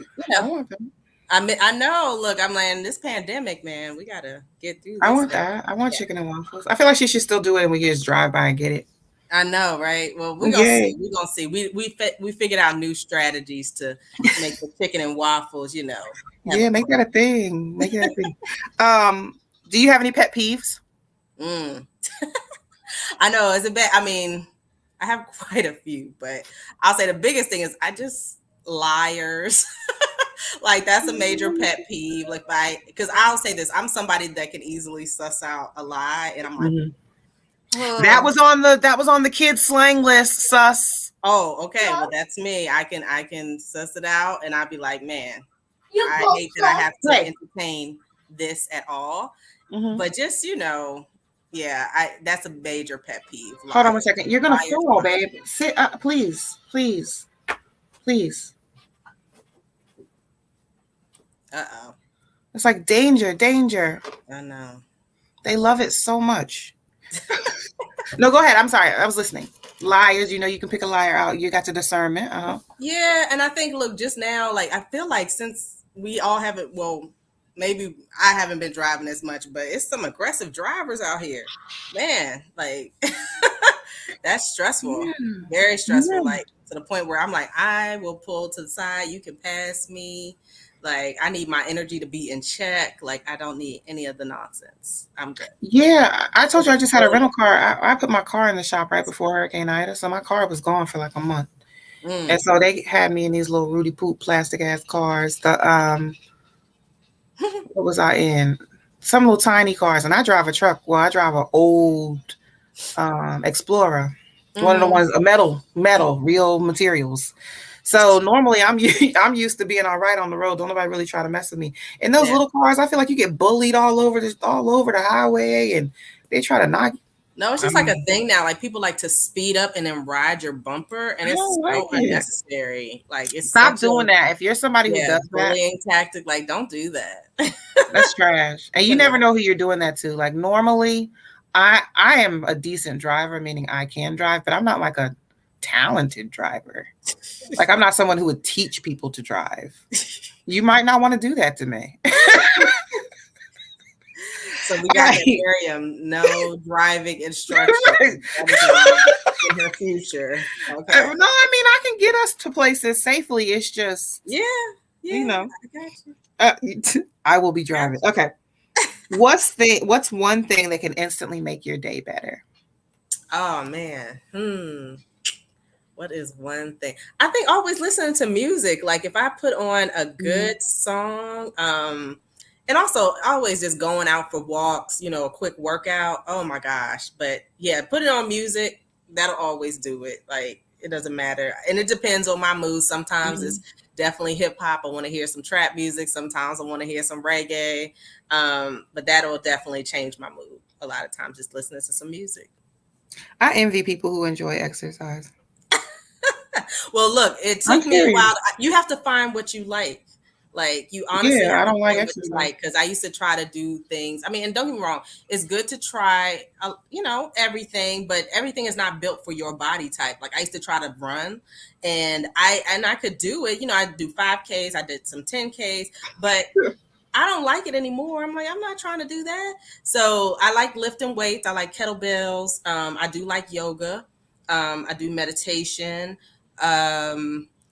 know, look, I'm like, this pandemic, man, we gotta get through this. I want that. I want chicken and waffles. I feel like she should still do it and we can just drive by and get it. I know, right? Well, we're gonna see. We're gonna see. We figured out new strategies to make the chicken and waffles, Yeah, make that a thing. Make it a thing. Do you have any pet peeves? I know it's a bit. I mean, I have quite a few, but I'll say the biggest thing is liars. Like that's a major pet peeve. Like because I'll say this, I'm somebody that can easily suss out a lie, and I'm like, that was on the kids slang list. Sus. Oh, okay. Well, that's me. I can suss it out, and I'll be like, man, I hate that I have to entertain this at all. But just that's a major pet peeve. Hold on 1 second. You're gonna fall, babe. Sit up, please. Uh-oh. It's like danger. I know. They love it so much. No, go ahead. I'm sorry. I was listening. Liars, you can pick a liar out. You got the discernment. Yeah, and I think, look, just now, like, I feel like since we all haven't, well, maybe I haven't been driving as much, but it's some aggressive drivers out here. Man, like, that's stressful. Yeah. Very stressful. Like, to the point where I'm like, I will pull to the side. You can pass me. Like, I need my energy to be in check. Like, I don't need any of the nonsense. I'm good. Yeah, I told you I just had a rental car. I put my car in the shop right before Hurricane Ida, so my car was gone for like a month. And so they had me in these little Rudy Poop plastic ass cars. What was I in? Some little tiny cars, and I drive a truck. Well, I drive an old Explorer, one of the ones, a metal, real materials. So normally I'm used to being all right on the road. Don't nobody really try to mess with me. In those little cars, I feel like you get bullied all over the highway, and they try to knock. No, it's just like a thing now. Like people like to speed up and then ride your bumper, and it's so unnecessary. Like it's stop doing that. If you're somebody who does bullying tactic, like don't do that. That's trash. And you never know who you're doing that to. Like normally, I am a decent driver, meaning I can drive, but I'm not like a talented driver. Like I'm not someone who would teach people to drive. You might not want to do that to me. So we got Miriam, no driving instruction in her future. Okay. No, I mean I can get us to places safely. It's just I got you. I will be driving. Okay. What's one thing that can instantly make your day better? Oh man. What is one thing? I think always listening to music. Like if I put on a good song, and also always just going out for walks, a quick workout. Oh my gosh. But yeah, put it on music. That'll always do it. Like it doesn't matter. And it depends on my mood. Sometimes it's definitely hip hop. I want to hear some trap music. Sometimes I want to hear some reggae. But that'll definitely change my mood. A lot of times just listening to some music. I envy people who enjoy exercise. Well, look, it took me a while. You have to find what you like. Like you honestly, I don't like exercise. Because I used to try to do things. I mean, and don't get me wrong, it's good to try, everything, but everything is not built for your body type. Like I used to try to run, and I could do it. I do 5Ks, I did some 10Ks, but I don't like it anymore. I'm like, I'm not trying to do that. So I like lifting weights. I like kettlebells. I do like yoga. I do meditation.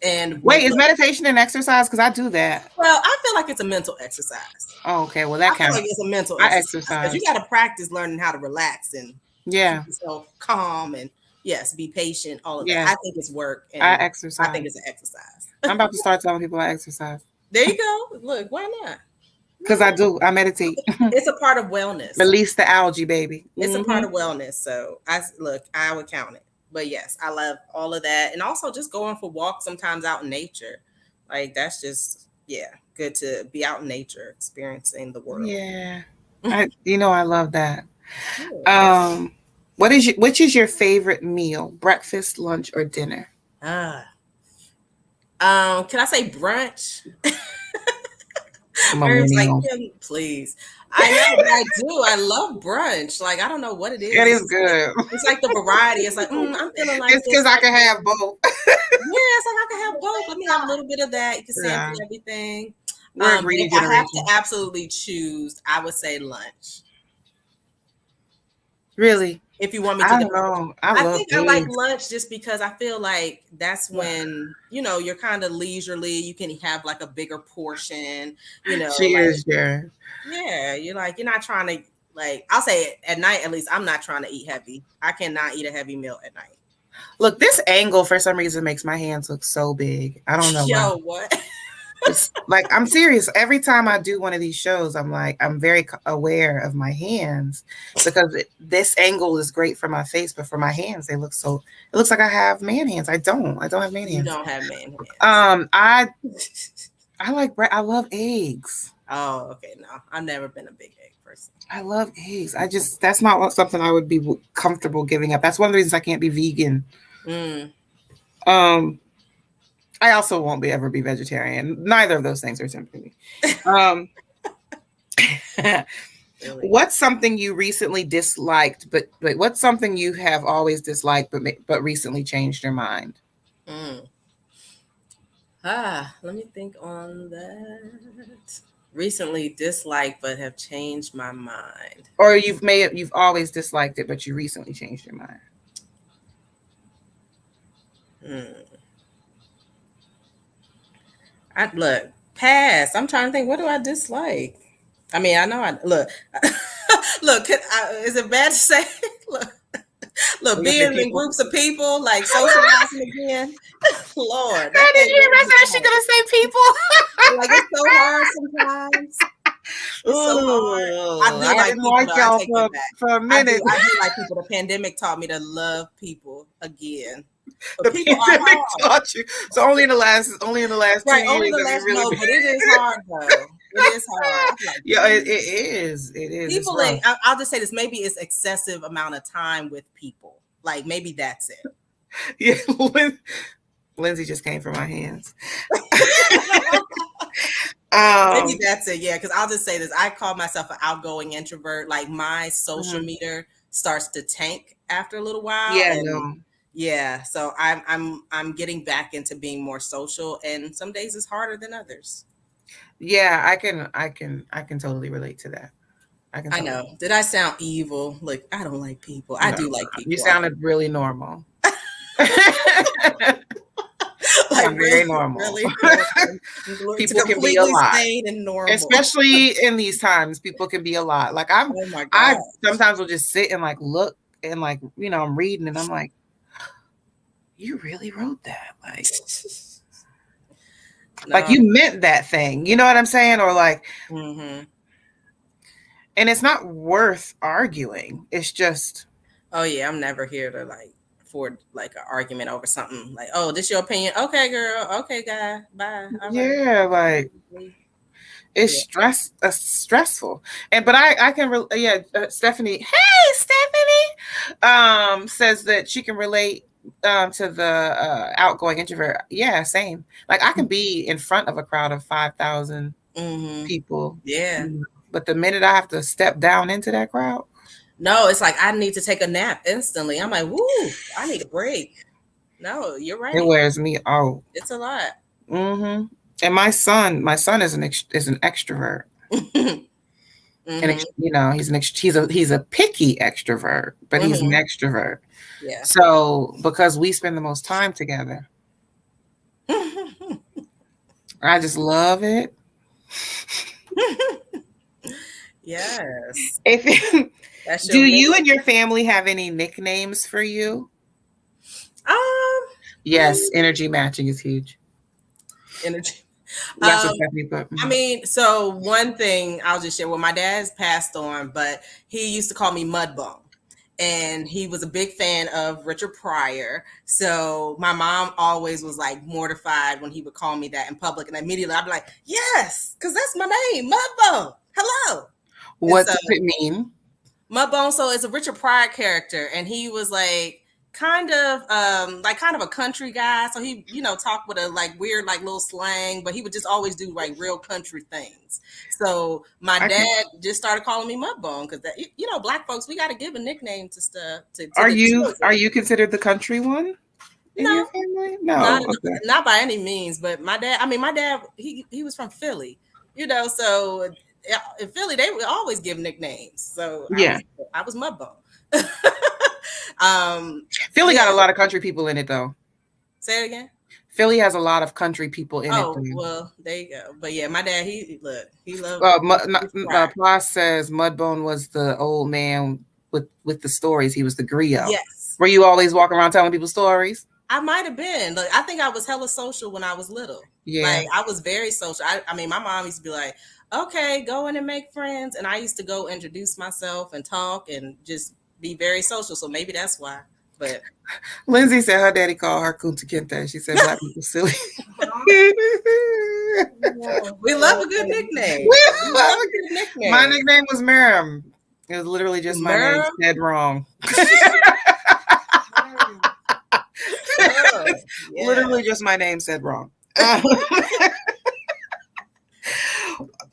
And Wait, is meditation an exercise? Because I do that. well, I feel like it's a mental exercise. Oh, okay. Well, that I feel counts. like it's a mental I exercise because you got to practice learning how to relax and keep yourself calm and yes, be patient. All of that. I think it's work. And I exercise. I think it's an exercise. I'm about to start telling people I exercise. There you go. Look, why not? Because I do. I meditate. It's a part of wellness. Release the algae, baby. It's a part of wellness. So I would count it. But yes, I love all of that. And also just going for walks sometimes out in nature. Like that's just, good to be out in nature, experiencing the world. Yeah. I love that. Which is your favorite meal? Breakfast, lunch, or dinner? Can I say brunch? Like, please. I know, but I do. I love brunch. Like, I don't know what it is. It is good. It's like the variety. It's like, I'm feeling like it's because I can have both. It's like I can have both. Let me have a little bit of that. You can sample everything. If I have to absolutely choose, I would say lunch. Really? If you want me to, I don't know. I think I like lunch just because I feel like that's when you're kind of leisurely. You can have like a bigger portion. Cheers, yeah. You're not trying to I'll say at night at least I'm not trying to eat heavy. I cannot eat a heavy meal at night. Look, this angle for some reason makes my hands look so big. I don't know. Yo, what? It's like, I'm serious. Every time I do one of these shows, I'm very aware of my hands because this angle is great for my face, but for my hands, it looks like I have man hands. I don't have man hands. You don't have man hands. I love eggs. Oh, okay. No, I've never been a big egg person. I love eggs. That's not something I would be comfortable giving up. That's one of the reasons I can't be vegan. I also won't ever be vegetarian. Neither of those things are tempting me. Really? What's something you recently disliked, but what's something you have always disliked, but recently changed your mind? Let me think on that. Recently disliked, but have changed my mind. Or you've always disliked it, but you recently changed your mind. Pass. I'm trying to think. What do I dislike? I mean, I know look. Is it bad to say? Look, being in groups of people, like socializing again. Lord, did you hear myself? She gonna say people? Like it's so hard sometimes. It's so hard. I didn't like y'all for a minute. I do like people. The pandemic taught me to love people again. But the pandemic taught you. So only in the last 2 years. Only the last really but it is hard though. It is hard. It is. It is. People, I'll just say this. Maybe it's excessive amount of time with people. Like maybe that's it. Yeah, Lindsay just came from my hands. Maybe that's it. Yeah, because I'll just say this. I call myself an outgoing introvert. Like my social meter starts to tank after a little while. Yeah, so I'm getting back into being more social, and some days it's harder than others. Yeah, I can totally relate to that. I know. Did I sound evil? Look, I don't like people. I do like people. You sounded really normal. Like very normal. Really people can be a lot, and normal. Especially in these times. People can be a lot. Like I sometimes will just sit and look and I'm reading and I'm like, you really wrote that, like you meant that thing. You know what I'm saying? Or and it's not worth arguing. It's just. Oh yeah, I'm never here to for an argument over something like, oh, this your opinion? Okay, girl. Okay, guy. Bye. It's stressful. But I can Stephanie. Hey, Stephanie. Says that she can relate to the outgoing introvert. Yeah, same. Like I can be in front of a crowd of 5,000 people. Yeah. But the minute I have to step down into that crowd. No, it's like I need to take a nap instantly. I'm like, woo, I need a break. No, you're right. It wears me out. It's a lot. And my son is an extrovert. And you know, he's a picky extrovert, but he's an extrovert. Yeah. So because we spend the most time together, I just love it. Yes. Do you and your family have any nicknames for you? Yes, energy matching is huge. Energy. I mean, so one thing I'll just share. Well, my dad's passed on, but he used to call me Mudbone. And he was a big fan of Richard Pryor. So my mom always was like mortified when he would call me that in public. And immediately I'd be like, yes, because that's my name, Mudbone. Hello. What does it mean? Mudbone. So it's a Richard Pryor character. And he was like kind of a country guy. So he, you know, talked with a like weird, like little slang, but he would just always do like real country things. So my dad just started calling me Mudbone because that, you know, Black folks, we got to give a nickname to stuff. Are you considered the country one in your family? No, not by any means. But my dad, he was from Philly, you know. So in Philly, they would always give nicknames. So yeah, I was Mudbone. Philly got a lot of country people in it, though. Say it again. Philly has a lot with country people in it. Oh, well, there you go. But yeah, my dad, he loved. Plas says Mudbone was the old man with the stories. He was the griot. Yes. Were you always walking around telling people stories? I might have been. Like, I think I was hella social when I was little. Yeah. Like, I was very social. I mean, my mom used to be like, okay, go in and make friends. And I used to go introduce myself and talk and just be very social. So maybe that's why. But Lindsay said her daddy called her Kunta Kinte. She said Black people silly. We love a good nickname. My nickname was Miriam. It was literally just my name said wrong. Literally just my name said wrong.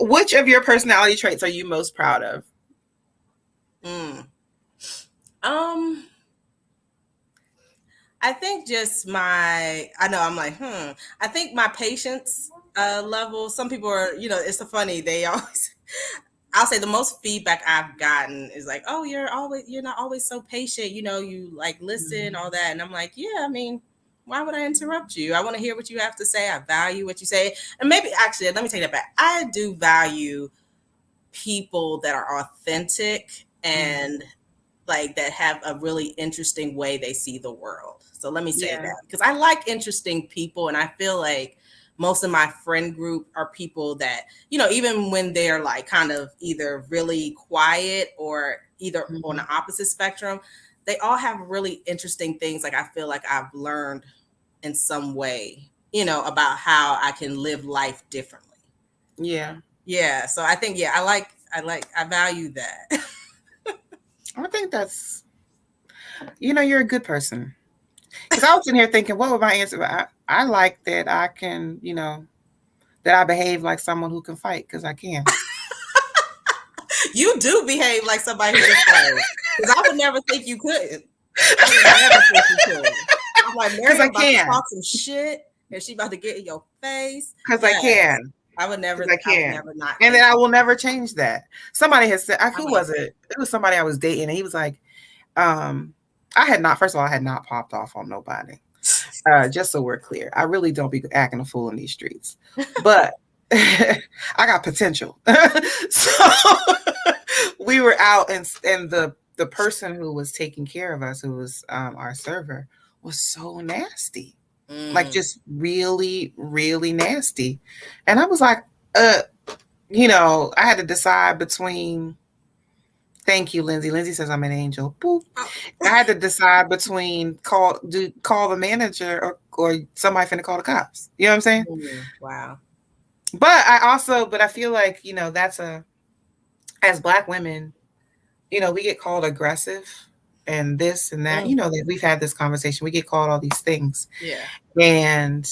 Which of your personality traits are you most proud of? I think just I think my patience level, some people are, you know, it's so funny. They always, I'll say the most feedback I've gotten is like, oh, you're not always so patient. You know, you like listen, all that. And I'm like, yeah, I mean, why would I interrupt you? I want to hear what you have to say. I value what you say. And maybe actually, let me take that back. I do value people that are authentic and like that have a really interesting way they see the world. So let me say that, because I like interesting people, and I feel like most of my friend group are people that, you know, even when they're like kind of either really quiet or either on the opposite spectrum, they all have really interesting things. Like I feel like I've learned in some way, you know, about how I can live life differently. Yeah. Yeah. So I think, I value that. I think that's, you know, you're a good person. Because I was in here thinking, what would my answer be? I like that I can, you know, that I behave like someone who can fight, because I can. You do behave like somebody who can fight. Because I would never think you could. I would never think you could. I'm like, Mary's about to talk some shit, and she about to get in your face. Because I can. I would never. I can. And then I will never change that. Somebody has said, who was it? It was somebody I was dating, and he was like, first of all, I had not popped off on nobody. Just so we're clear, I really don't be acting a fool in these streets, but I got potential. So we were out, and the person who was taking care of us, who was our server, was so nasty. Like just really, really nasty. And I was like, you know, I had to decide between, thank you, Lindsay. Lindsay says I'm an angel. Boop. I had to decide between call the manager or somebody finna call the cops. You know what I'm saying? Wow. But I feel like, you know, as Black women, you know, we get called aggressive and this and that. You know, that we've had this conversation. We get called all these things. Yeah. And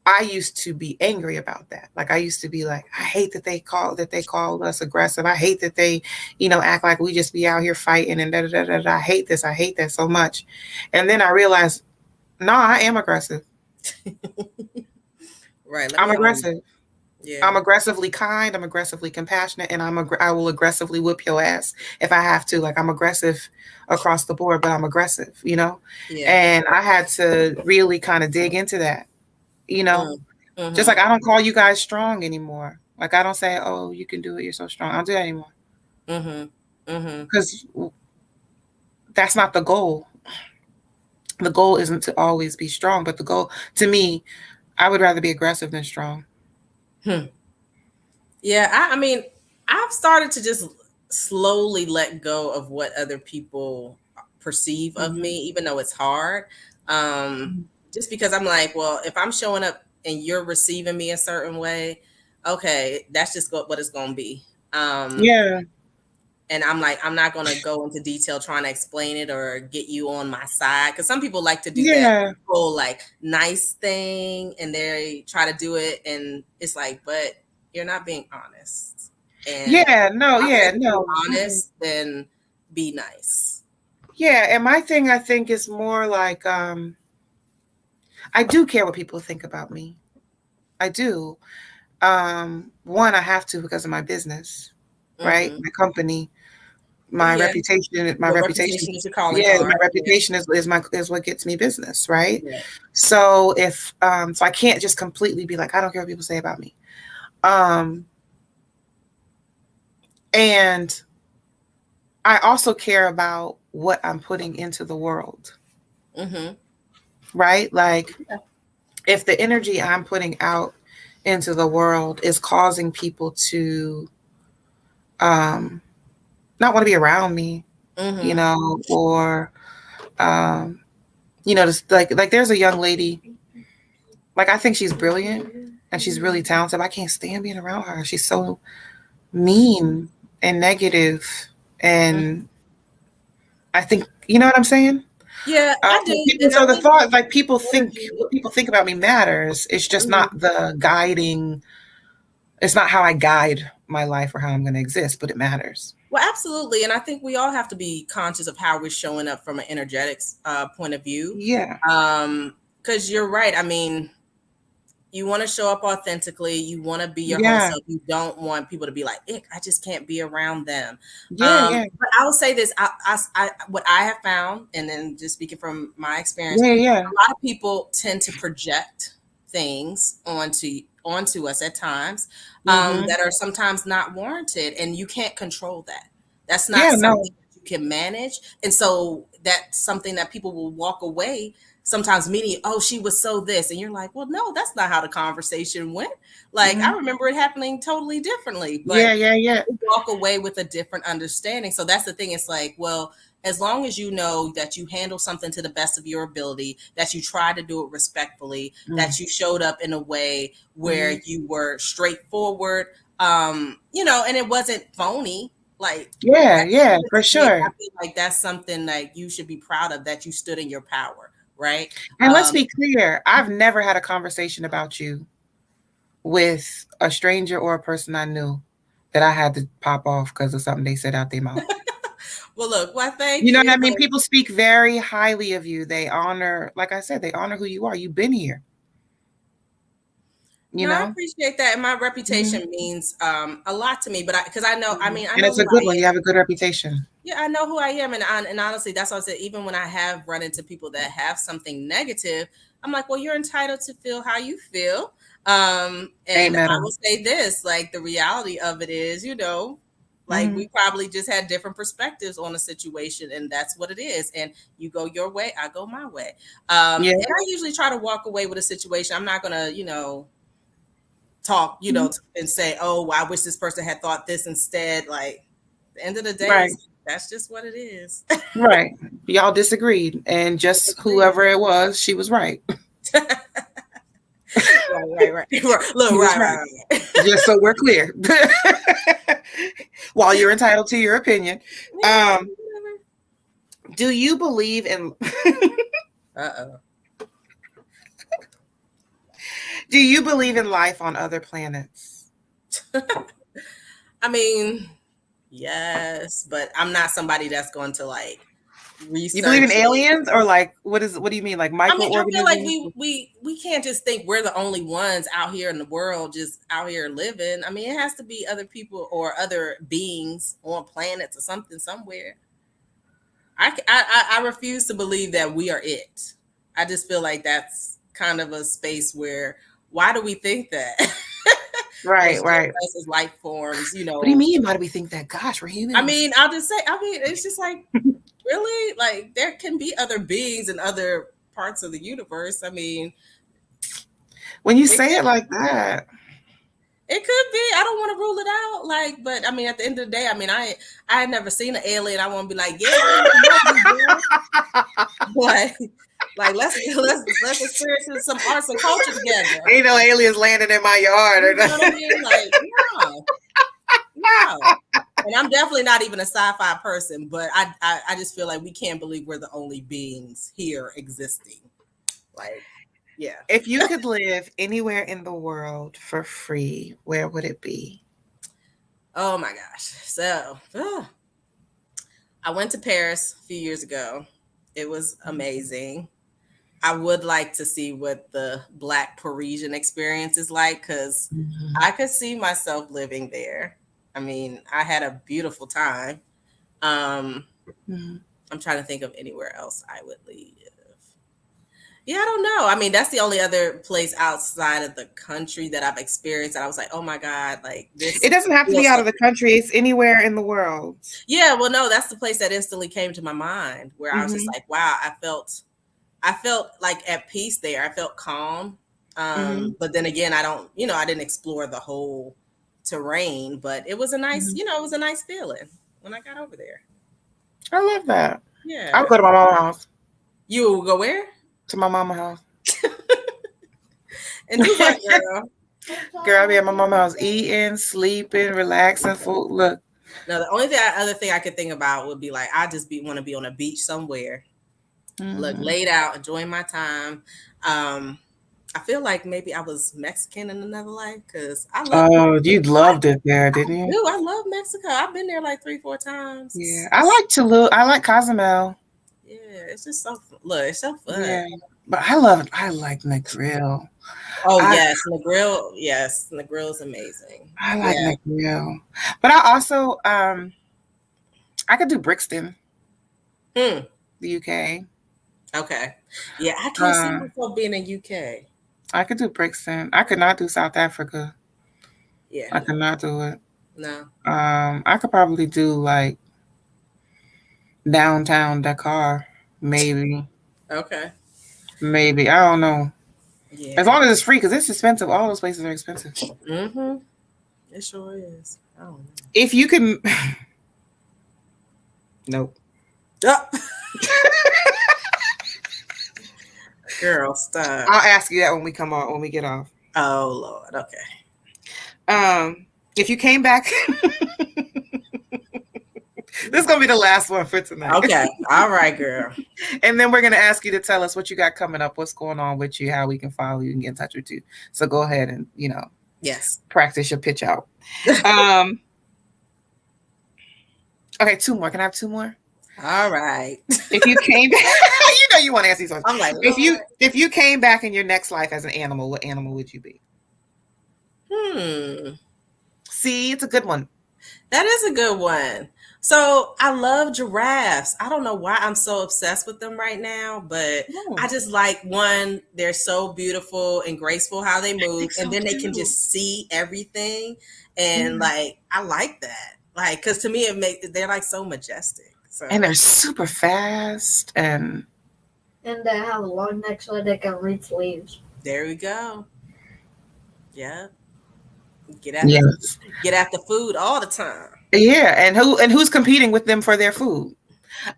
I used to be angry about that. Like I used to be like, I hate that they called us aggressive. I hate that they, you know, act like we just be out here fighting and da da da da. I hate this. I hate that so much. And then I realized, no, I am aggressive. Right. I'm aggressive. Yeah. I'm aggressively kind, I'm aggressively compassionate, and I will aggressively whip your ass if I have to. Like, I'm aggressive across the board, but I'm aggressive, you know? Yeah. And I had to really kind of dig into that, you know? Just like Mm-hmm. I don't call you guys strong anymore. Like, I don't say, oh, you can do it, you're so strong. I don't do that anymore. Mm-hmm. Mm-hmm. Because that's not the goal. The goal isn't to always be strong, but the goal, to me, I would rather be aggressive than strong. Yeah, I mean, I've started to just slowly let go of what other people perceive of me, even though it's hard. Um, just because I'm like, well, if I'm showing up and you're receiving me a certain way, okay, that's just what it's going to be. Yeah. And I'm like, I'm not going to go into detail trying to explain it or get you on my side. Because some people like to do that Yeah. whole like nice thing and they try to do it. And it's like, but you're not being honest. And Yeah. No. I'd Yeah. rather be No. honest than be nice. Yeah. And my thing, I think, is more like I do care what people think about me. I do. One, I have to because of my business, right? Mm-hmm. My company, my Yeah. reputation, my Your reputation. reputation is your calling Yeah, my card. reputation is what gets me business, right? Yeah. So if so I can't just completely be like, I don't care what people say about me. And I also care about what I'm putting into the world, Mm-hmm. right? Like if the energy I'm putting out into the world is causing people to not want to be around me, you Mm-hmm. know, or you know, just like there's a young lady, like I think she's brilliant and she's really talented, but I can't stand being around her. She's so mean and negative, and I think you know what I'm saying. Yeah, I do. And I So the think thought, like people think energy. what people think about me matters. It's just Mhm. not the guiding. It's not how I guide my life or how I'm going to exist, but it matters. Well, absolutely. And I think we all have to be conscious of how we're showing up from an energetics point of view. Yeah. Because you're right. I mean, you want to show up authentically. You want to be your whole Yeah. self. You don't want people to be like, ick, I just can't be around them. Yeah. Yeah. But I will say this, what I have found, and then just speaking from my experience, Yeah. Yeah. a lot of people tend to project things onto us at times Mm-hmm. that are sometimes not warranted, and you can't control that. That's not Yeah. something No. that you can manage, and so that's something that people will walk away sometimes meeting, oh, she was so this, and you're like, well, no, that's not how the conversation went. Like, I Mm-hmm. remember it happening totally differently, but Yeah. Yeah. Yeah. you walk away with a different understanding. So that's the thing. It's like, well, as long as you know that you handle something to the best of your ability, that you try to do it respectfully, that you showed up in a way where you were straightforward, and it wasn't phony. Like, Yeah. at the Yeah. end of For the day, I sure. feel like that's something that you should be proud of, that you stood in your power, right? And let's be clear. I've never had a conversation about you with a stranger or a person I knew that I had to pop off because of something they said out their mouth. Well, look, well, thank You know what you. I mean? People speak very highly of you. They honor, like I said, they honor who you are. You've been here. You No, I know? appreciate that, and my reputation means a lot to me. But because I know, I mean, I And know it's a who good I one. You am. have a good reputation. Yeah, I know who I am, and honestly, that's what I said. Even when I have run into people that have something negative, I'm like, well, you're entitled to feel how you feel. And I Amen. will say this: like, the reality of it is, like we probably just had different perspectives on a situation, and that's what it is. And you go your way, I go my way. Yeah. And I usually try to walk away with a situation. I'm not gonna, talk, and say, oh, I wish this person had thought this instead. Like, at the end of the day, Right. that's just what it is. Right. Y'all disagreed. And just whoever it was, she was right. Right. Look, She was right. Just so we're clear. While you're entitled to your opinion. Do you believe in Do you believe in life on other planets? I mean, yes, but I'm not somebody that's going to like researching. You believe in aliens, or like what do you mean, like microorganisms? I feel like we can't just think we're the only ones out here in the world, just out here living. I mean, it has to be other people or other beings on planets or something somewhere. I refuse to believe that we are it. I just feel like that's kind of a space where, why do we think that? Right. As life forms, What do you mean? Why do we think that? Gosh, we're humans. I mean, I'll just say, it's just like, really? Like, there can be other beings in other parts of the universe. I mean, when you say it like that, it could be. I don't want to rule it out. Like, but I mean, at the end of the day, I mean, I had never seen an alien. I want to be like, yeah, like let's experience some arts and culture together. Ain't no aliens landing in my yard or nothing. You know what I mean? Like, no. And I'm definitely not even a sci-fi person, but I just feel like we can't believe we're the only beings here existing. Like, yeah. If you could live anywhere in the world for free, where would it be? Oh my gosh. So I went to Paris a few years ago. It was amazing. I would like to see what the Black Parisian experience is like, because I could see myself living there. I mean, I had a beautiful time. I'm trying to think of anywhere else I would live. Yeah, I don't know. I mean, that's the only other place outside of the country that I've experienced that I was like, oh my God, like this. It doesn't have to be out of the country. It's anywhere in the world. Yeah, well, no, that's the place that instantly came to my mind, where I was just like, wow, I felt like at peace there. I felt calm. But then again, I didn't explore the whole terrain, but it was a nice, it was a nice feeling when I got over there. I love that. Yeah. I'll go to my mama's house. You will go where? To my mama's house. And do what, girl? Girl, I'll be at my mama's house eating, sleeping, relaxing. Food. Look. No, the only other thing I could think about would be like, I just want to be on a beach somewhere. Look, laid out, enjoying my time. I feel like maybe I was Mexican in another life, because I love. Oh, you loved it there, didn't you? Dude, I love Mexico. I've been there like 3-4 times. Yeah, I like Tulum. I like Cozumel. Yeah, it's just so look, it's so fun. Yeah, but I like Negril. Oh yes, Negril. Yes, Negril is amazing. I like Negril, but I also I could do Brixton, the UK. Okay, yeah, I can't see myself being in UK. I could do Brixton. I could not do South Africa. Yeah, I could not do it. No. I could probably do like downtown Dakar, maybe. Okay. Maybe, I don't know. Yeah. As long as it's free, because it's expensive. All those places are expensive. It sure is. I don't know. If you can, nope. Girl, stop. I'll ask you that when we get off. Oh Lord. Okay. If you came back, this is gonna be the last one for tonight. Okay. All right, girl. And then we're gonna ask you to tell us what you got coming up, what's going on with you, how we can follow you and get in touch with you. So go ahead and yes, practice your pitch out. Okay, 2 more. Can I have 2 more? All right. If you came back, you want to ask these ones. I'm like, if you came back in your next life as an animal, what animal would you be? See, it's a good one. That is a good one. So I love giraffes. I don't know why I'm so obsessed with them right now, but I just like, one, they're so beautiful and graceful how they move, and then they can just see everything, and like, I like that. Like, because to me, they're like so majestic. So. And they're super fast, and they have a long neck so they can reach leaves. There we go. Yeah. Get after food all the time. Yeah, and who's competing with them for their food?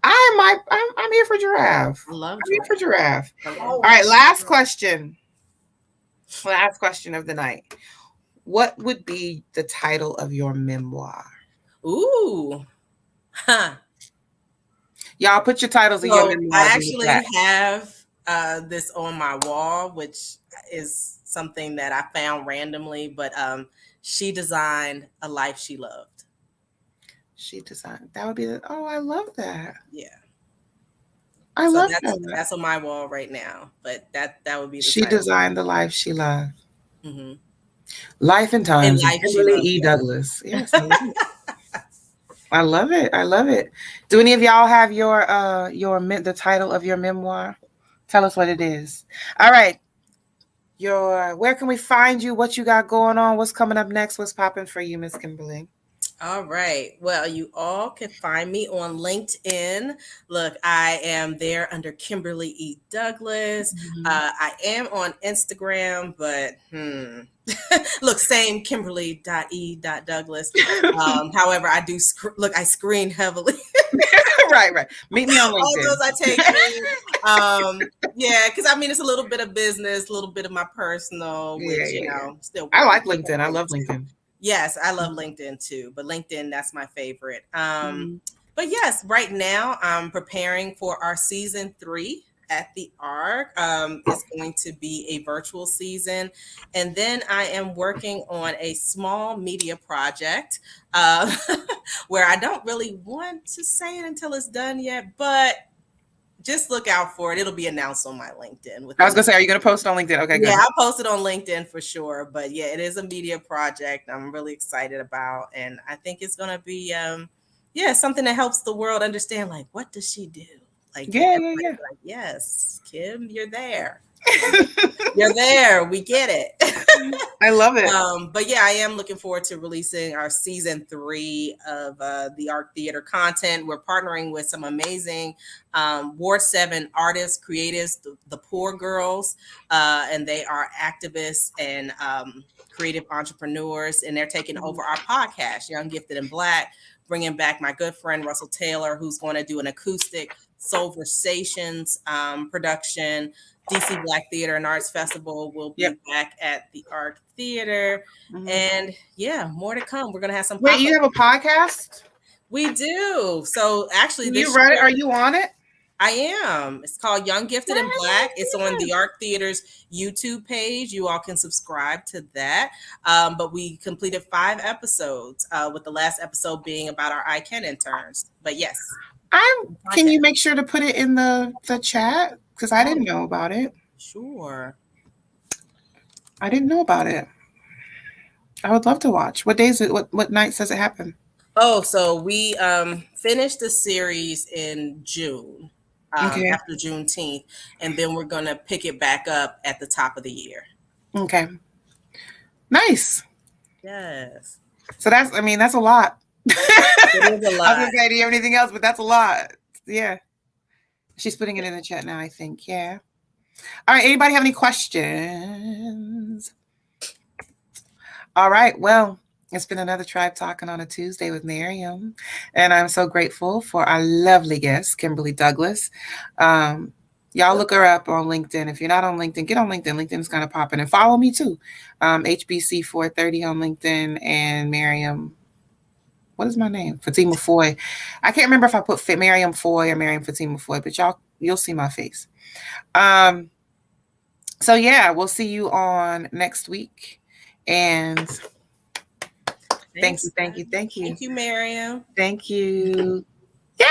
I'm here for giraffe. I love I'm here for giraffe. All right, last question. Last question of the night. What would be the title of your memoir? Ooh. Huh. Y'all put your titles in your memoir. I actually have this on my wall, which is something that I found randomly, but she designed A Life She Loved. She designed. That would be I love that. Yeah. I So love that. that's on my wall right now. But that would be the She title. designed the life she loved. Mm-hmm. Life and Times of Life she Kimberly loved. E. Douglas. Yes, I love it. I love it. I love it. Do any of y'all have the title of your memoir? Tell us what it is. All right. Where can we find you? What you got going on? What's coming up next? What's popping for you, Miss Kimberly? All right. Well, you all can find me on LinkedIn. Look, I am there under Kimberly E. Douglas. I am on Instagram, but look, same Kimberly.E.Douglas. However, I do I screen heavily. Right. Meet me on LinkedIn. All those I take. Yeah, because I mean, it's a little bit of business, a little bit of my personal, which still. I like LinkedIn. I love LinkedIn. Yes, I love LinkedIn too, but LinkedIn, that's my favorite. But yes, right now I'm preparing for our season 3 at the THEARC. It's going to be a virtual season. And then I am working on a small media project where I don't really want to say it until it's done yet, but just look out for it. It'll be announced on my LinkedIn. I was going to say, are you going to post on LinkedIn? Okay, good. Yeah, I'll post it on LinkedIn for sure. But yeah, it is a media project I'm really excited about. And I think it's going to be, something that helps the world understand, like, what does she do? Like, yeah. Like, yes, Kim, you're there. You're there. We get it. I love it. But yeah, I am looking forward to releasing our season 3 of the THEARC Theater content. We're partnering with some amazing Ward 7 artists, creatives, the Poor Girls, and they are activists and creative entrepreneurs, and they're taking over our podcast, Young, Gifted, and Black, bringing back my good friend Russell Taylor, who's going to do an acoustic Soulversations production. DC Black Theater and Arts Festival will be back at the THEARC Theater. And yeah, more to come. We're going to have some. Wait, you have a podcast? We do. So actually, Are you on it? I am. It's called Young, Gifted, and Black. It's on the THEARC Theater's YouTube page. You all can subscribe to that. But we completed 5 episodes, with the last episode being about our ICANN interns. But yes. Can you make sure to put it in the chat? Because I didn't know about it. Sure. I didn't know about it. I would love to watch. What days? What nights does it happen? Oh, so we finished the series in June, after Juneteenth, and then we're going to pick it back up at the top of the year. Okay. Nice. Yes. So that's a lot. It is a lot. I was going to say, do you have anything else? But that's a lot. Yeah. She's putting it in the chat now, I think. Yeah. All right. Anybody have any questions? All right. Well, it's been another Tribe Talking on a Tuesday with Miriam. And I'm so grateful for our lovely guest, Kimberly Douglas. Y'all look her up on LinkedIn. If you're not on LinkedIn, get on LinkedIn. LinkedIn's kind of popping. And follow me too. HBC430 on LinkedIn, and Miriam. What is my name? Fatima Foy. I can't remember if I put Miriam Foy or Miriam Fatima Foy, but you'll see my face. So yeah, we'll see you on next week. And thank you. Thank you, Miriam. Thank you. Yay!